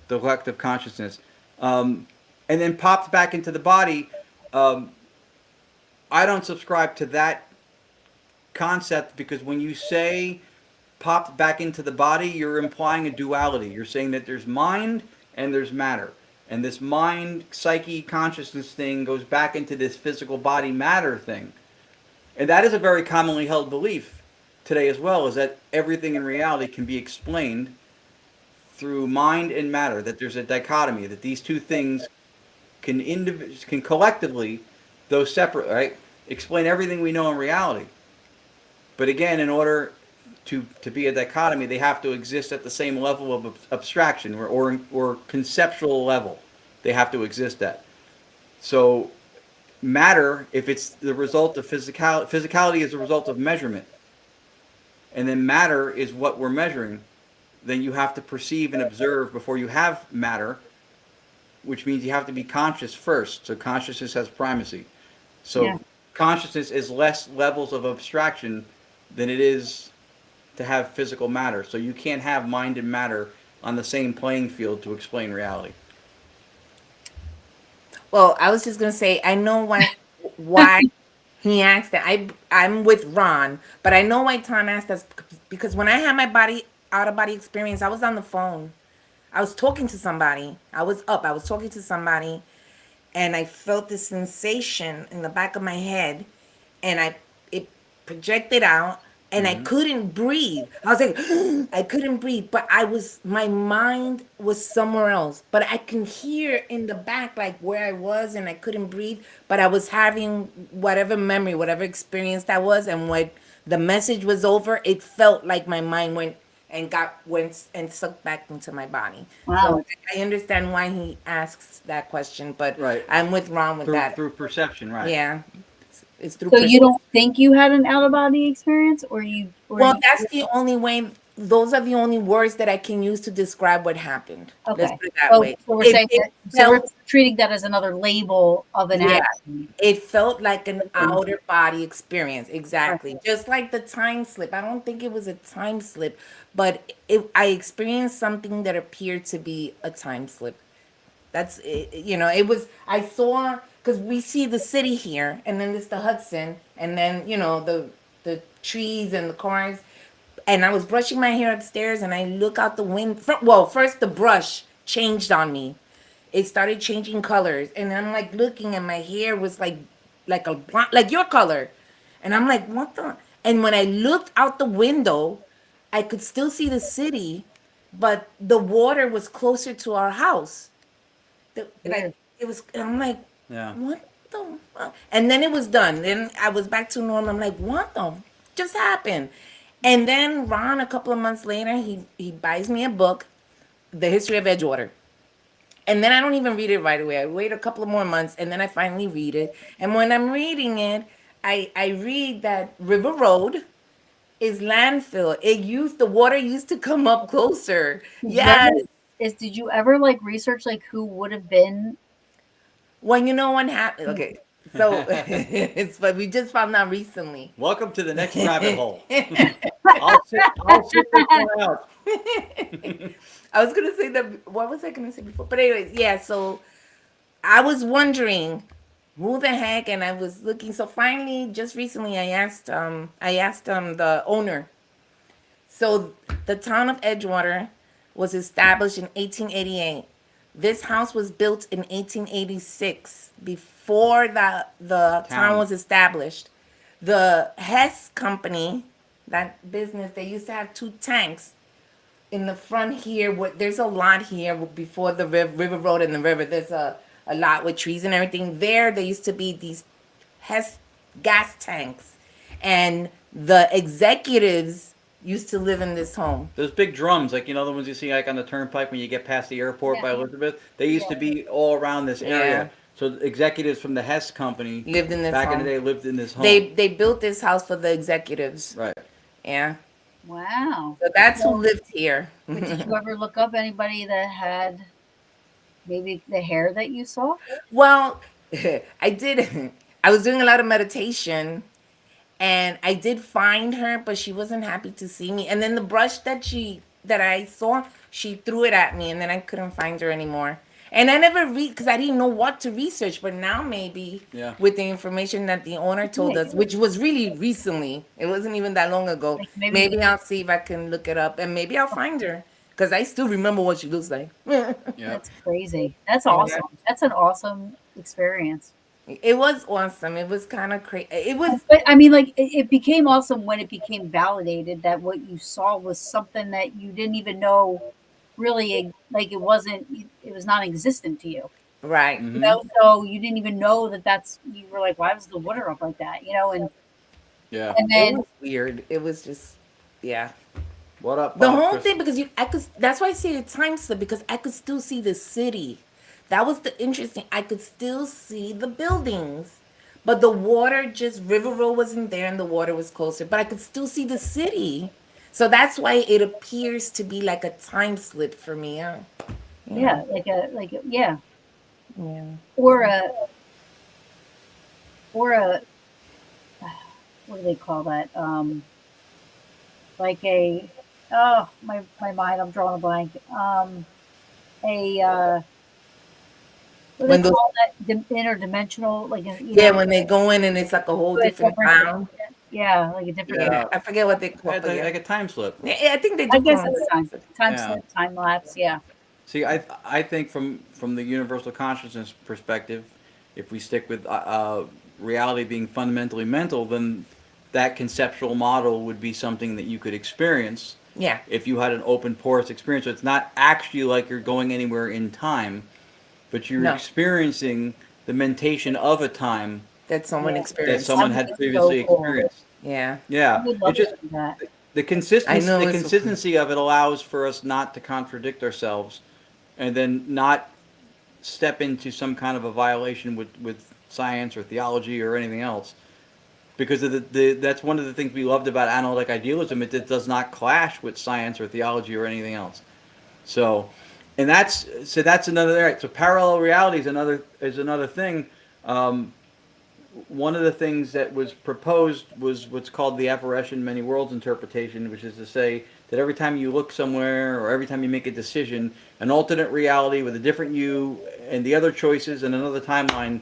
the collective consciousness, and then popped back into the body. I don't subscribe to that concept, because when you say popped back into the body, you're implying a duality. You're saying that there's mind and there's matter. And this mind, psyche, consciousness thing goes back into this physical body matter thing. And that is a very commonly held belief today as well, is that everything in reality can be explained through mind and matter, that there's a dichotomy, that these two things can collectively, though separate, right, explain everything we know in reality. But again, in order to be a dichotomy, they have to exist at the same level of abstraction or conceptual level. They have to exist at. So matter, if it's the result of physicality is the result of measurement, and then matter is what we're measuring, then you have to perceive and observe before you have matter, which means you have to be conscious first. So consciousness has primacy. So
Yeah.
Consciousness is less levels of abstraction than it is to have physical matter. So you can't have mind and matter on the same playing field to explain reality.
Well, I was just gonna say, I know why he asked that. I'm with Ron, but I know why Tom asked us, because when I had my out of body experience, I was on the phone. I was talking to somebody. I was talking to somebody, and I felt this sensation in the back of my head, and it projected out, and I couldn't breathe. I was like, I couldn't breathe, but my mind was somewhere else. But I can hear in the back, like where I was, and I couldn't breathe, but I was having whatever memory, whatever experience that was, and when the message was over, it felt like my mind went and sucked back into my body.
Wow.
So I understand why he asks that question, but
Right.
I'm with Ron with that.
Through perception, right?
Yeah. It's through
So you don't think you had an out of body experience, or you?
Well, that's the only way those are the only words that I can use to describe what happened. Let's
Okay.
put it that
So,
way.
so we're
It,
saying
it
that, so we're
felt,
treating that as another label of an
yeah,
action.
it felt like an
Okay.
outer body experience.
Right.
Exactly. Just like the time slip. I don't think it was a time slip, but I experienced something that appeared to be a time slip. That's it, it was, I saw, because we see the city here, and then there's the Hudson, and then the trees and the cars. And I was brushing my hair upstairs, and I look out the window. Well, first the brush changed on me. It started changing colors, and I'm like looking, and my hair was like a blonde, like your color, and I'm like, what the? And when I looked out the window, I could still see the city, but the water was closer to our house. Like
Weird.
it was, and I'm like,
Yeah.
what the fuck? And then it was done. Then I was back to normal. I'm like, what the just happened? And then Ron, a couple of months later, he buys me a book, The History of Edgewater. And then I don't even read it right away. I wait a couple of more months, and then I finally read it. And when I'm reading it, I read that River Road is landfill. The water used to come up closer.
Did you
Yes.
ever, did you ever like research like who would have been?
Well, you know what happened? Okay. So it's but we just found out recently.
Welcome to the next rabbit hole. I'll sit this one out.
I was gonna say that. What was I gonna say before? But anyways, yeah. So I was wondering who the heck, and I was looking. So finally, just recently, I asked the owner. So the town of Edgewater was established in 1888. This house was built in 1886, before the town
Town.
was established. The Hess Company, that business, they used to have two tanks in the front here. There's a lot here before the river road and the river. There's a lot with trees and everything. There used to be these Hess gas tanks, and the executives used to live in this home.
Those big drums, like the ones you see like on the turnpike when you get past the airport
Yeah.
by Elizabeth, they used to be all around this area.
Yeah.
So the executives from the Hess company
Lived in this
back in
home.
the day lived in this home.
They built this house for the executives.
Right.
Yeah.
Wow.
So that's who
Well,
lived here.
but did you ever look up anybody that had maybe the hair that you saw?
Well, I did. I was doing a lot of meditation, and I did find her, but she wasn't happy to see me. And then the brush that I saw, she threw it at me, and then I couldn't find her anymore. And I never read because I didn't know what to research. But now maybe
Yeah.
with the information that the owner told
Yeah.
us, which was really recently, it wasn't even that long ago.
Like maybe
Maybe I'll see if I can look it up, and maybe I'll find her because I still remember what she looks like.
Yeah.
that's crazy. That's
Yeah.
awesome. That's an awesome experience.
It was awesome. It was kind of crazy. It was.
But I mean, like it became awesome when it became validated that what you saw was something that you didn't even know really like it wasn't. It was non-existent to you.
Right.
You
Mm-hmm.
know, so you didn't even know that that's. You were like, why was the water up like that? You know,
Yeah.
and
It
then
was weird. It was just, yeah.
What up,
The
Bob?
whole
Chris?
thing, because I could. That's why I say a time slip, because I could still see the city. That was the interesting. I could still see the buildings, but the water, just River Road wasn't there, and the water was closer. But I could still see the city. So that's why it appears to be like a time slip for me. Yeah.
yeah, yeah,
Yeah.
or a or a what do they call that? Like a oh my mind, I'm drawing a blank. A what do
When
they
those,
call that? Interdimensional, like you
yeah,
know,
when they go in and it's like a whole
to a
different town.
yeah, like a different.
Yeah, I forget what they call
It's
it.
like,
Yeah.
like a time slip.
Yeah, I think they
I
do
guess
call
it's
it.
time
Yeah.
slip, time lapse. Yeah,
See, I think from the universal consciousness perspective, if we stick with reality being fundamentally mental, then that conceptual model would be something that you could experience
Yeah.
if you had an open porous experience. So it's not actually like you're going anywhere in time, but you're
No,
experiencing the mentation of a time
that someone
yeah.
that
experienced.
someone
That would
had
be
previously
so cool.
experienced.
Yeah.
I
Yeah,
would
it
love to
just
do that.
the
I know
the
it's
consistency of it allows for us not to contradict ourselves, and then not step into some kind of a violation with science or theology or anything else. because of that's one of the things we loved about analytic idealism. It does not clash with science or theology or anything else. So, and that's another, right. So parallel reality is another thing. One of the things that was proposed was what's called the apparition many worlds interpretation, which is to say that every time you look somewhere or every time you make a decision, an alternate reality with a different you and the other choices and another timeline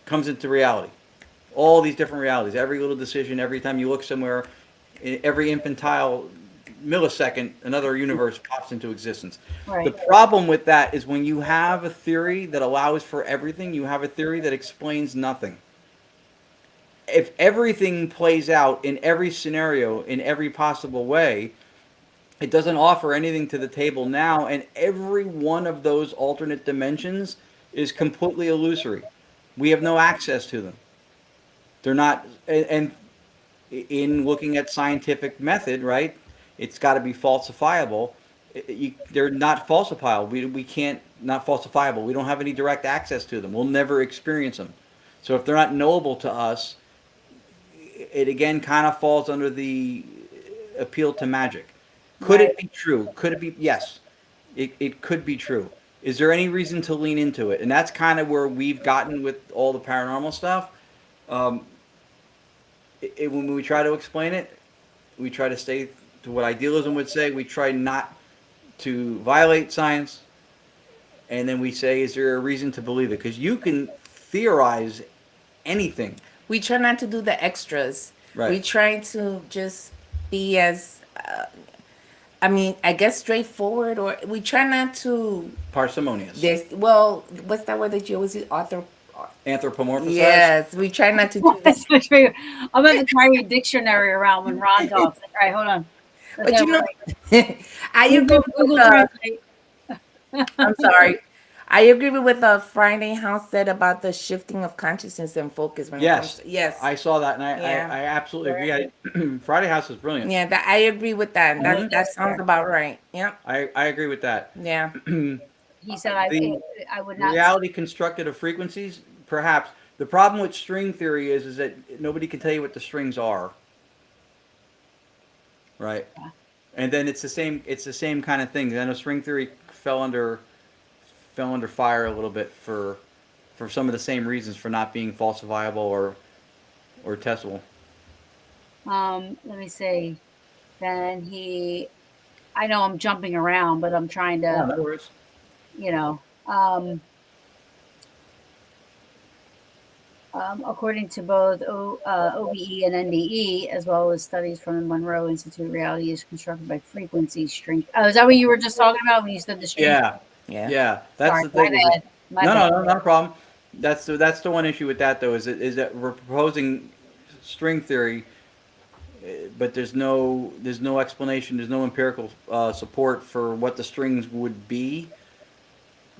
comes into reality. All these different realities, every little decision, every time you look somewhere, in every infantile millisecond, another universe pops into existence.
Right.
The problem with that is when you have a theory that allows for everything, you have a theory that explains nothing. If everything plays out in every scenario, in every possible way, it doesn't offer anything to the table now, and every one of those alternate dimensions is completely illusory. We have no access to them. They're not, and in looking at scientific method, right? It's got to be falsifiable. They're not falsifiable. We can't, not falsifiable. We don't have any direct access to them. We'll never experience them. So if they're not knowable to us, it again kind of falls under the appeal to magic. Could it be true? Could it be? Yes, it could be true. Is there any reason to lean into it? And that's kind of where we've gotten with all the paranormal stuff. When we try to explain it, we try to stay to what idealism would say. We try not to violate science. And then we say, is there a reason to believe it? Because you can theorize anything.
We try not to do the extras.
Right.
We try to just be as, I guess straightforward, or we try not to.
Parsimonious.
What's that word that you always use?
Anthropomorphize?
Yes, we try not to do that.
That's so true. I'm going to carry a dictionary around when Ron talks. All right, hold on.
But you know, I agree
Google
with
Translate.
I'm sorry. I agree with what Friday House said about the shifting of consciousness and focus. When
Yes.
It comes to, yes.
I saw that, and
Yeah.
I absolutely agree. Friday House is brilliant.
Yeah, I agree with that. That sounds about right. Yep.
I agree with that.
Yeah.
He said I would not.
Reality constructed of frequencies, perhaps. The problem with string theory is that nobody can tell you what the strings are. Right.
Yeah.
And then it's the same kind of thing. I know string theory fell under fire a little bit for some of the same reasons, for not being falsifiable or testable.
Let me see. Then I know I'm jumping around, but I'm trying to.
Yeah, no worries.
According to both OBE and NDE, as well as studies from the Monroe Institute, reality is constructed by frequency string. Oh, is that what you were just talking about when you said the string?
Yeah. That's
Sorry,
the thing.
my bad.
No, not a problem. That's the one issue with that, though, is that we're proposing string theory, but there's no explanation, there's no empirical support for what the strings would be.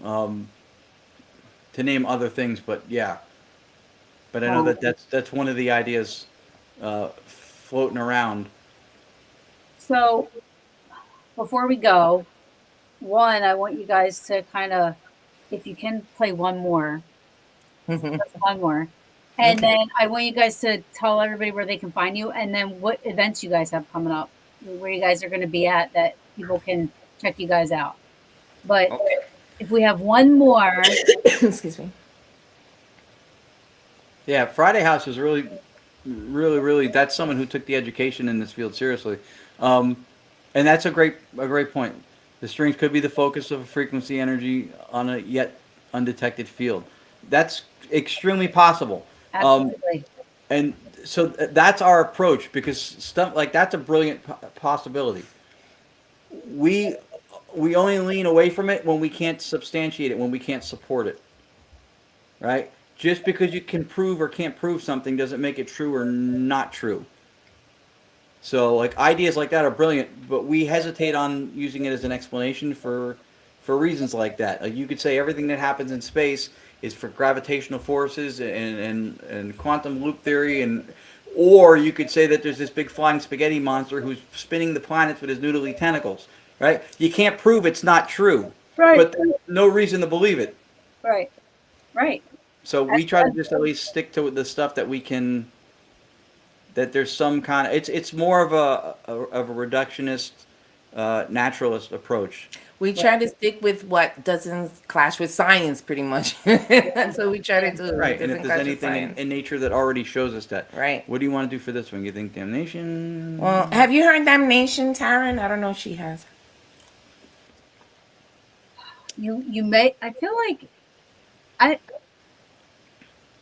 To name other things, but yeah. But I know that's one of the ideas floating around.
So before we go, I want you guys to kind of, if you can, play one more. Just one more. And then I want you guys to tell everybody where they can find you, and then what events you guys have coming up, where you guys are going to be at, that people can check you guys out. But if we have one more.
Excuse me.
Yeah, Friday House is really, that's someone who took the education in this field seriously. And that's a great point. The strings could be the focus of a frequency energy on a yet undetected field. That's extremely possible.
Absolutely.
And so that's our approach, because stuff like that's a brilliant possibility. We only lean away from it when we can't substantiate it, when we can't support it. Right? Just because you can prove or can't prove something doesn't make it true or not true. So, like, ideas like that are brilliant, but we hesitate on using it as an explanation for reasons like that. Like, you could say everything that happens in space is for gravitational forces and quantum loop theory, or you could say that there's this big flying spaghetti monster who's spinning the planets with his noodly tentacles. Right? You can't prove it's not true,
Right.
but there's no reason to believe it.
Right.
So we try to just at least stick to the stuff that we can that there's some kind of it's more of a reductionist, naturalist approach.
We try to stick with what doesn't clash with science, pretty much. That's what we try to do.
Right,
It
and if
doesn't
there's
clash with
anything
science.
in nature that already shows us that.
Right.
What do you want to do for this one? You think damnation?
Well, have you heard Damnation, Taryn? I don't know if she has.
You may. I feel like I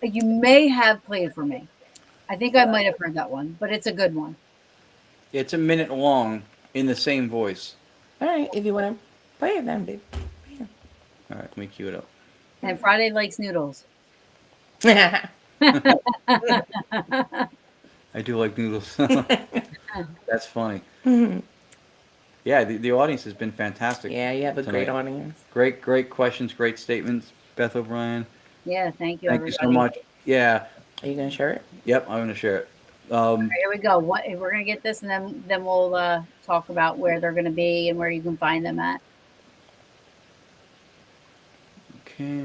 you may have played for me. I think I might have heard that one, but it's a good one.
It's a minute long in the same voice.
All right, if you want to play it, then, babe.
All right, let me cue it up.
And Friday likes noodles.
I do like noodles. That's funny. Yeah, the audience has been fantastic.
Yeah, you have a great
tonight.
audience.
Great questions, great statements. Beth O'Brien,
Yeah, thank you,
thank you
everybody.
so much. Yeah,
Are you going to share it?
yep, I'm going to share it.
All right, here we go. We're gonna get this, and then we'll talk about where they're gonna be and where you can find them at.
Okay.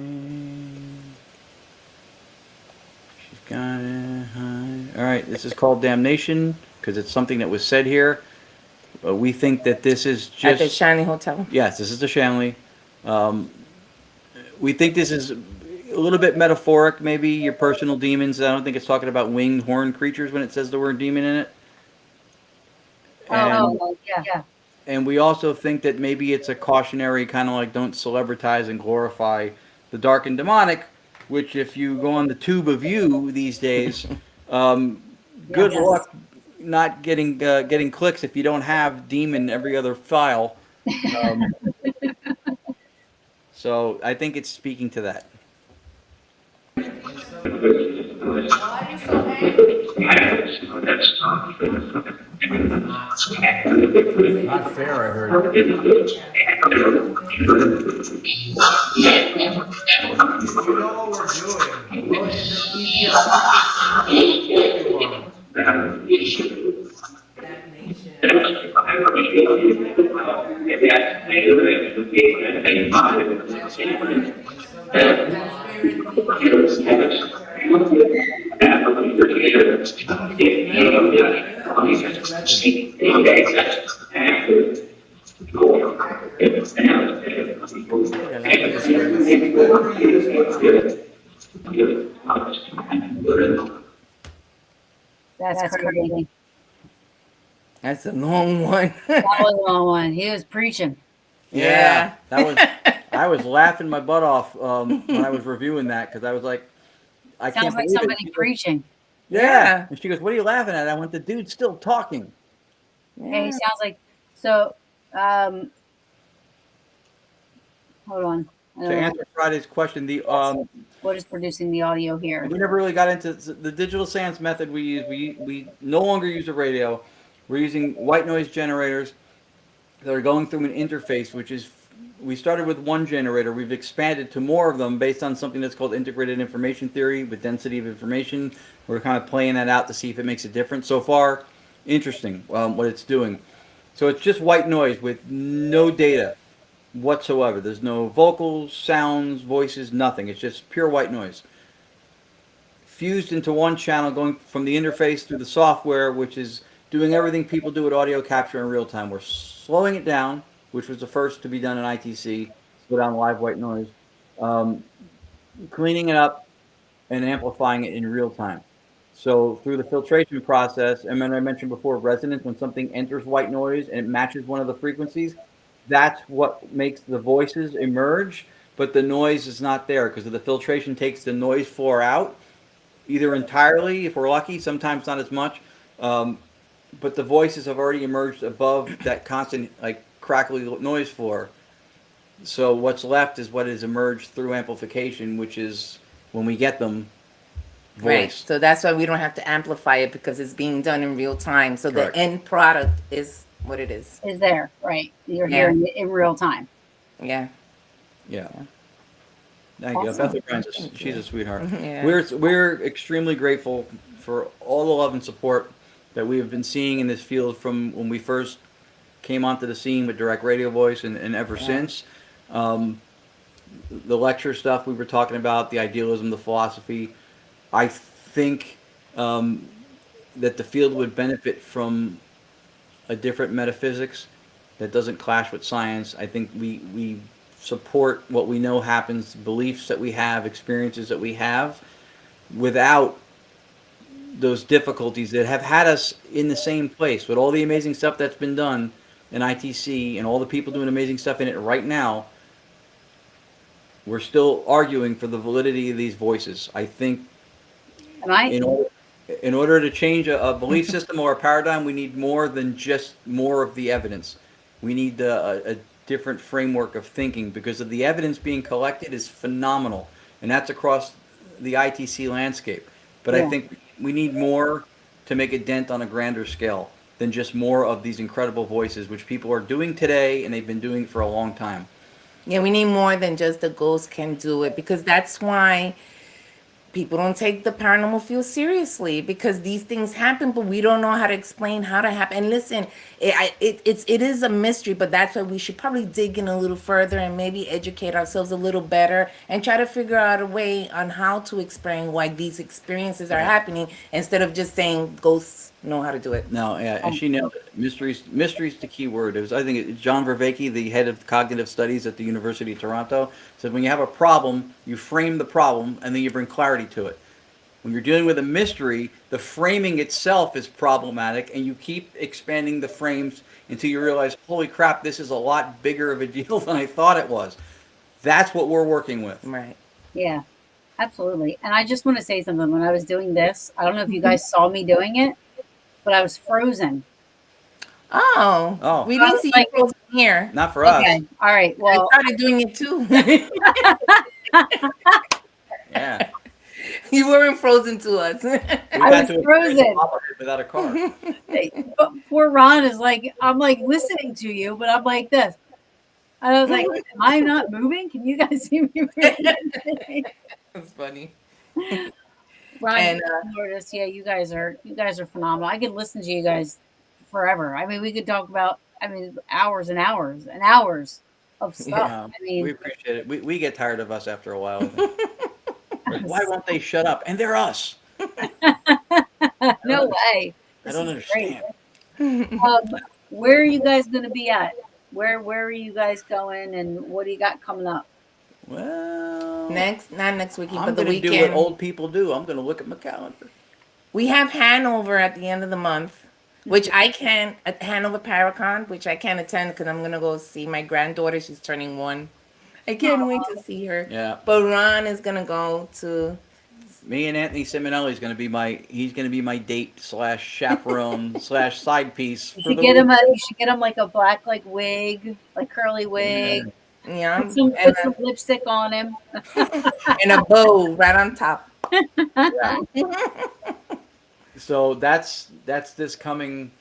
She's got it. Hi. All right, this is called Damnation because it's something that was said here. We think that this is
At the
just...
Shiny Hotel.
Yes, this is the Shanley. We think this is a little bit metaphoric, maybe your personal demons. I don't think it's talking about winged horned creatures when it says the word demon in it. And,
Yeah.
and we also think that maybe it's a cautionary kind of like don't celebritize and glorify the dark and demonic, which if you go on the tube of you these days, good
Yes.
luck not getting clicks if you don't have demon every other file. So I think it's speaking to that.
Not fair, I heard.
You know what we're doing. Well, is it easier
That's crazy.
That's a long one.
That was a long one. He was preaching.
Yeah.
That was. I was laughing my butt off when I was reviewing that because I was like, I
Sounds
can't
like
believe it.
somebody
She goes,
preaching.
yeah. And she goes, "What are you laughing at?" I went, "The dude's still talking."
Yeah, he sounds like so. Hold on.
To answer Friday's question,
What is producing the audio here?
we never really got into the digital seance method we use. We no longer use a radio. We're using white noise generators that are going through an interface, which is, we started with one generator. We've expanded to more of them based on something that's called integrated information theory with density of information. We're kind of playing that out to see if it makes a difference. So far, interesting what it's doing. So it's just white noise with no data whatsoever. There's no vocals, sounds, voices, nothing. It's just pure white noise. Fused into one channel going from the interface through the software, which is doing everything people do with audio capture in real time. We're slowing it down, which was the first to be done in ITC, slow down live white noise, cleaning it up and amplifying it in real time. So through the filtration process, and then I mentioned before, resonance, when something enters white noise and it matches one of the frequencies, that's what makes the voices emerge, but the noise is not there because the filtration takes the noise floor out, either entirely, if we're lucky, sometimes not as much, but the voices have already emerged above that constant, like, crackly noise floor. So what's left is what has emerged through amplification, which is, when we get them, voice.
Right. So that's why we don't have to amplify it because it's being done in real time. So
Correct.
the end product is what it is.
Is there, right? You're
Yeah.
hearing it in real time.
Yeah.
Yeah. Thank you.
Awesome.
Beth O'Brien's she's a sweetheart.
Yeah.
We're extremely grateful for all the love and support that we have been seeing in this field from when we first came onto the scene with direct radio voice and ever since. The lecture stuff we were talking about, the idealism, the philosophy. I think that the field would benefit from a different metaphysics that doesn't clash with science. I think we support what we know happens, beliefs that we have, experiences that we have, without those difficulties that have had us in the same place with all the amazing stuff that's been done in ITC and all the people doing amazing stuff in it right now. We're still arguing for the validity of these voices. I think
And I,
in order, in order to change a belief system or a paradigm, we need more than just more of the evidence. We need a different framework of thinking, because of the evidence being collected is phenomenal, and that's across the ITC landscape. But I
yeah.
think we need more to make a dent on a grander scale than just more of these incredible voices, which people are doing today and they've been doing for a long time.
Yeah, we need more than just the ghost can do it, because that's why people don't take the paranormal field seriously, because these things happen, but we don't know how to explain how to happen. And listen, it is a mystery, but that's why we should probably dig in a little further and maybe educate ourselves a little better and try to figure out a way on how to explain why these experiences are happening, instead of just saying ghosts know how to do it.
No, yeah, and she nailed it. Mystery's the key word. It was, I think, John Vervaeke, the head of cognitive studies at the University of Toronto, said when you have a problem, you frame the problem and then you bring clarity to it. When you're dealing with a mystery, the framing itself is problematic, and you keep expanding the frames until you realize, holy crap, this is a lot bigger of a deal than I thought it was. That's what we're working with.
Right.
Yeah, absolutely. And I just want to say something. When I was doing this, I don't know if you guys saw me doing it, but I was frozen.
Oh,
Oh,
we didn't see you
Like,
frozen here.
not for us.
okay, all right.
I
Well,
started doing it too.
Yeah.
You weren't frozen to us.
We've
I
had
was
to
frozen.
without a car.
But poor Ron is like, I'm like listening to you, but I'm like this. And I was like, am I not moving? Can you guys see me moving?
That's funny.
Ron,
And
Lourdes, yeah, you guys are phenomenal. I could listen to you guys forever. I mean, we could talk about, I mean, hours and hours and hours of stuff.
yeah.
I
We
mean,
appreciate it. We get tired of us after a while. Like, why won't they shut up? And they're us.
no way.
I
This
don't
is great.
understand.
Where are you guys going to be at? Where are you guys going, and what do you got coming up?
Well,
Not next weekend,
I'm
but the
going to do
weekend.
what old people do. I'm going to look at my calendar.
We have Hanover at the end of the month, which I can at Hanover Paracon, which I can't attend because I'm gonna go see my granddaughter. She's turning 1. I can't wait to see her.
Yeah.
But Ron is gonna go to.
Me and Anthony Simonelli is going to be he's going to be my date / chaperone / side piece
You
for
should
the
get
week.
him you should get him like a black like wig, like curly wig.
Yeah,
Put some lipstick on him.
and a bow right on top.
Yeah. So that's this coming,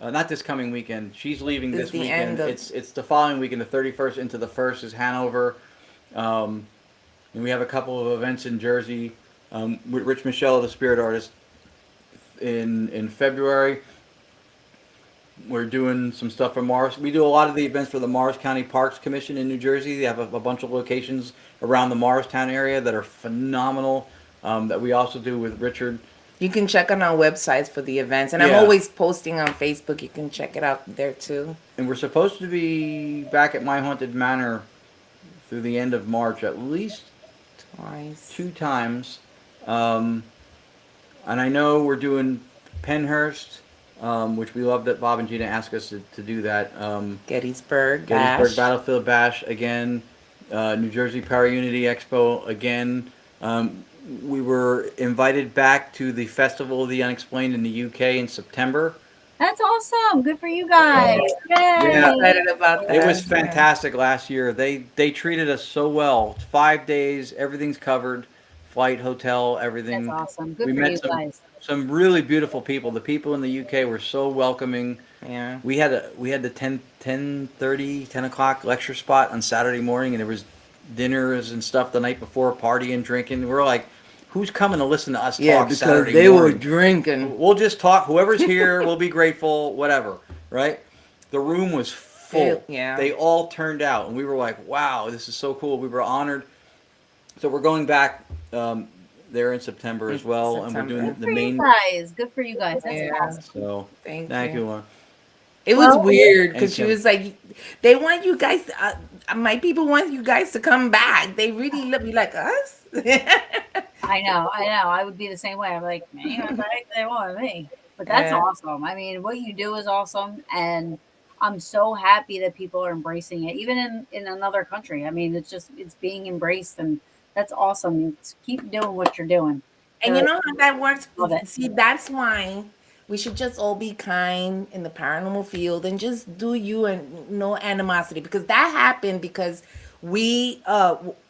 not this coming weekend. She's leaving
This
this
is the
weekend.
end of-
It's the following weekend, the 31st into the 1st is Hanover, and we have a couple of events in Jersey with Rich Michelle, the spirit artist, in February. We're doing some stuff for Morris. We do a lot of the events for the Morris County Parks Commission in New Jersey. They have a bunch of locations around the Morristown area that are phenomenal. That we also do with Richard.
You can check on our websites for the events, and I'm
Yeah.
always posting on Facebook. You can check it out there too.
And we're supposed to be back at My Haunted Manor through the end of March, at least
Twice.
2 times. And I know we're doing Pennhurst, which we love that Bob and Gina asked us to do that.
Gettysburg.
Gettysburg
Bash.
Battlefield Bash again. New Jersey Para-Unity Expo again. We were invited back to the Festival of the Unexplained in the UK in September.
That's awesome. Good for you guys. Yay.
Yeah.
Excited about that.
It was fantastic last year. They treated us so well. 5 days, everything's covered, flight, hotel, everything.
That's awesome. Good
We
for
met
you guys.
some really beautiful people. The people in the UK were so welcoming.
Yeah.
We had the 10 o'clock lecture spot on Saturday morning, and there was dinners and stuff the night before, partying, drinking. We were like, who's coming to listen to us talk Saturday morning?
drinking.
We'll just talk. Whoever's here, we'll be grateful, whatever, right? The room was full.
Yeah.
They all turned out, and we were like, wow, this is so cool. We were honored. So we're going back there in September as
In
well, and we're doing
September.
Good
the
for you
main.
guys. Good for you guys. That's
Yeah.
awesome.
So
Thank
thank
you.
you, Lauren.
It was
Well,
weird
And
because she
Kevin.
was like, they want you guys, my people want you guys to come back. They really love you like us.
I know, I know. I would be the same way. I'm like, man, what the heck they want me? But that's
Yeah.
awesome. I mean, what you do is awesome, and I'm so happy that people are embracing it, even in another country. I mean, it's being embraced, and that's awesome. Keep doing what you're doing. I
And you
really
know how that works?
love it.
See, that's why we should just all be kind in the paranormal field and just do you and no animosity because that happened because we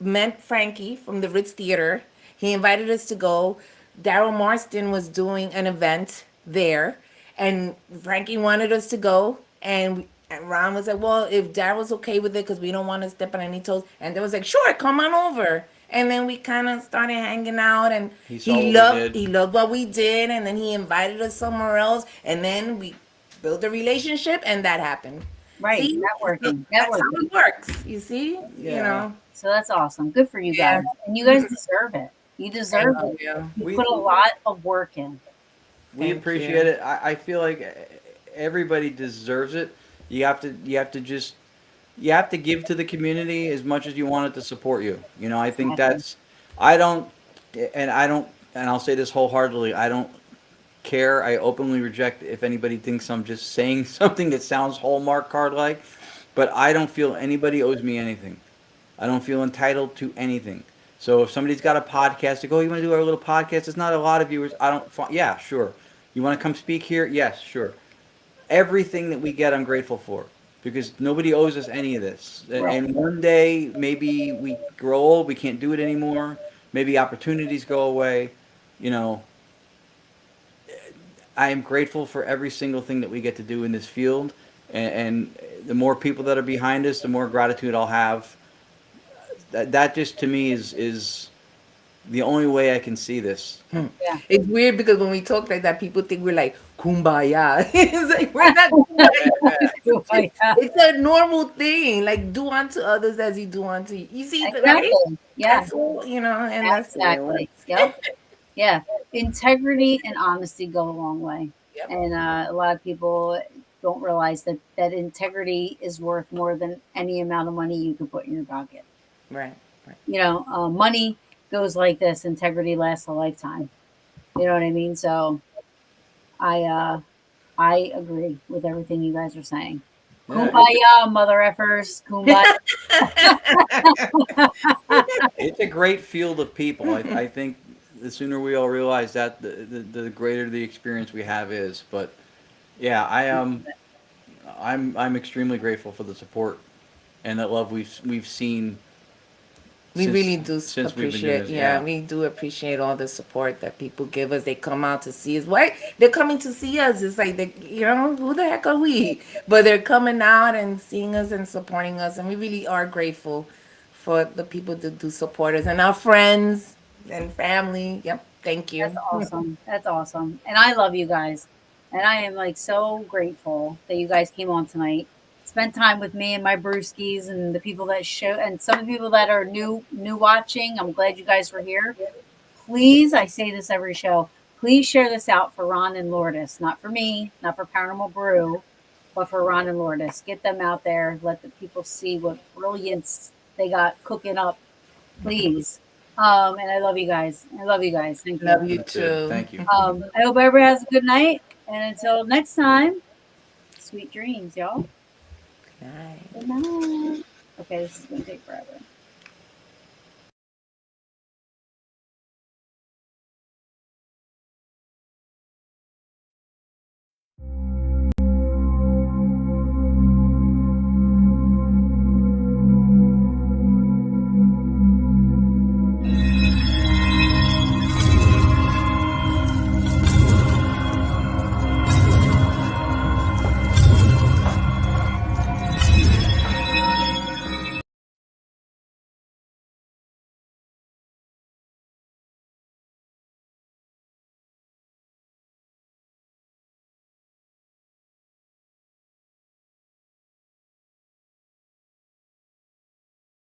met Frankie from the Ritz Theater. He invited us to go. Daryl Marston was doing an event there, and Frankie wanted us to go. And Ron was like, "Well, if Daryl's okay with it, because we don't want to step on any toes," and they was like, "Sure, come on over." And then we kind of started hanging out, and
He saw what we did.
he loved what we did, and then he invited us somewhere else, and then we built a relationship, and that happened.
Right,
See, so
networking,
that's how
networking.
it works. You see, you
Yeah.
know.
So that's awesome. Good for you
Yeah.
guys, and you guys deserve it. You
Thank
deserve it.
you.
You
We
put a lot of work in.
we
Thank
appreciate
you.
it. I feel like everybody deserves it. You have to just you have to give to the community as much as you want it to support you. You know, I think
Exactly.
that's I don't I don't and I'll say this wholeheartedly. I don't care. I openly reject if anybody thinks I'm just saying something that sounds Hallmark card like, but I don't feel anybody owes me anything. I don't feel entitled to anything. So if somebody's got a podcast, they go, "Oh, you want to do our little podcast? It's not a lot of viewers." I don't. Yeah, sure. You want to come speak here? Yes, sure. Everything that we get, I'm grateful for because nobody owes us any of this.
Right.
And one day, maybe we grow old, we can't do it anymore. Maybe opportunities go away. You know, I am grateful for every single thing that we get to do in this field. And the more people that are behind us, the more gratitude I'll have. That just to me is the only way I can see this.
Yeah.
It's weird because when we talk like that, people think we're like kumbaya. It's like we're not kumbaya.
Yeah.
It's a normal thing. Like do unto others as you do unto you. You see, right?
Exactly. Yeah.
That's all, you know, and that's the way it
Exactly.
works.
Yep. Yeah. Integrity and honesty go a long way.
Yep.
And a lot of people don't realize that integrity is worth more than any amount of money you could put in your pocket.
Right. Right.
Money goes like this. Integrity lasts a lifetime. You know what I mean? So I I agree with everything you guys are saying.
Yeah,
Kumbaya, mother effers. Kumbaya.
it's a great field of people. I think the sooner we all realize that, the greater the experience we have is. But yeah, I'm extremely grateful for the support and that love we've seen
We
since
really do
since we've been doing
appreciate,
this.
yeah,
Yeah,
we do appreciate all the support that people give us. They come out to see us. Why? They're coming to see us. It's like, who the heck are we? But they're coming out and seeing us and supporting us. And we really are grateful for the people that do support us and our friends and family. Yep. Thank
That's
you.
awesome. That's awesome. And I love you guys. And I am like so grateful that you guys came on tonight. Spent time with me and my brewskis and the people that show and some of the people that are new watching. I'm glad you guys were here. Please, I say this every show. Please share this out for Ron and Lourdes. Not for me, not for Paranormal Brew, but for Ron and Lourdes. Get them out there. Let the people see what brilliance they got cooking up. Please. And I love you guys. I love you guys. Thank you.
Love you
that's good.
too.
Thank you.
I hope everybody has a good night. And until next time, sweet dreams, y'all.
Nice.
Good night. Okay, this is going to take forever.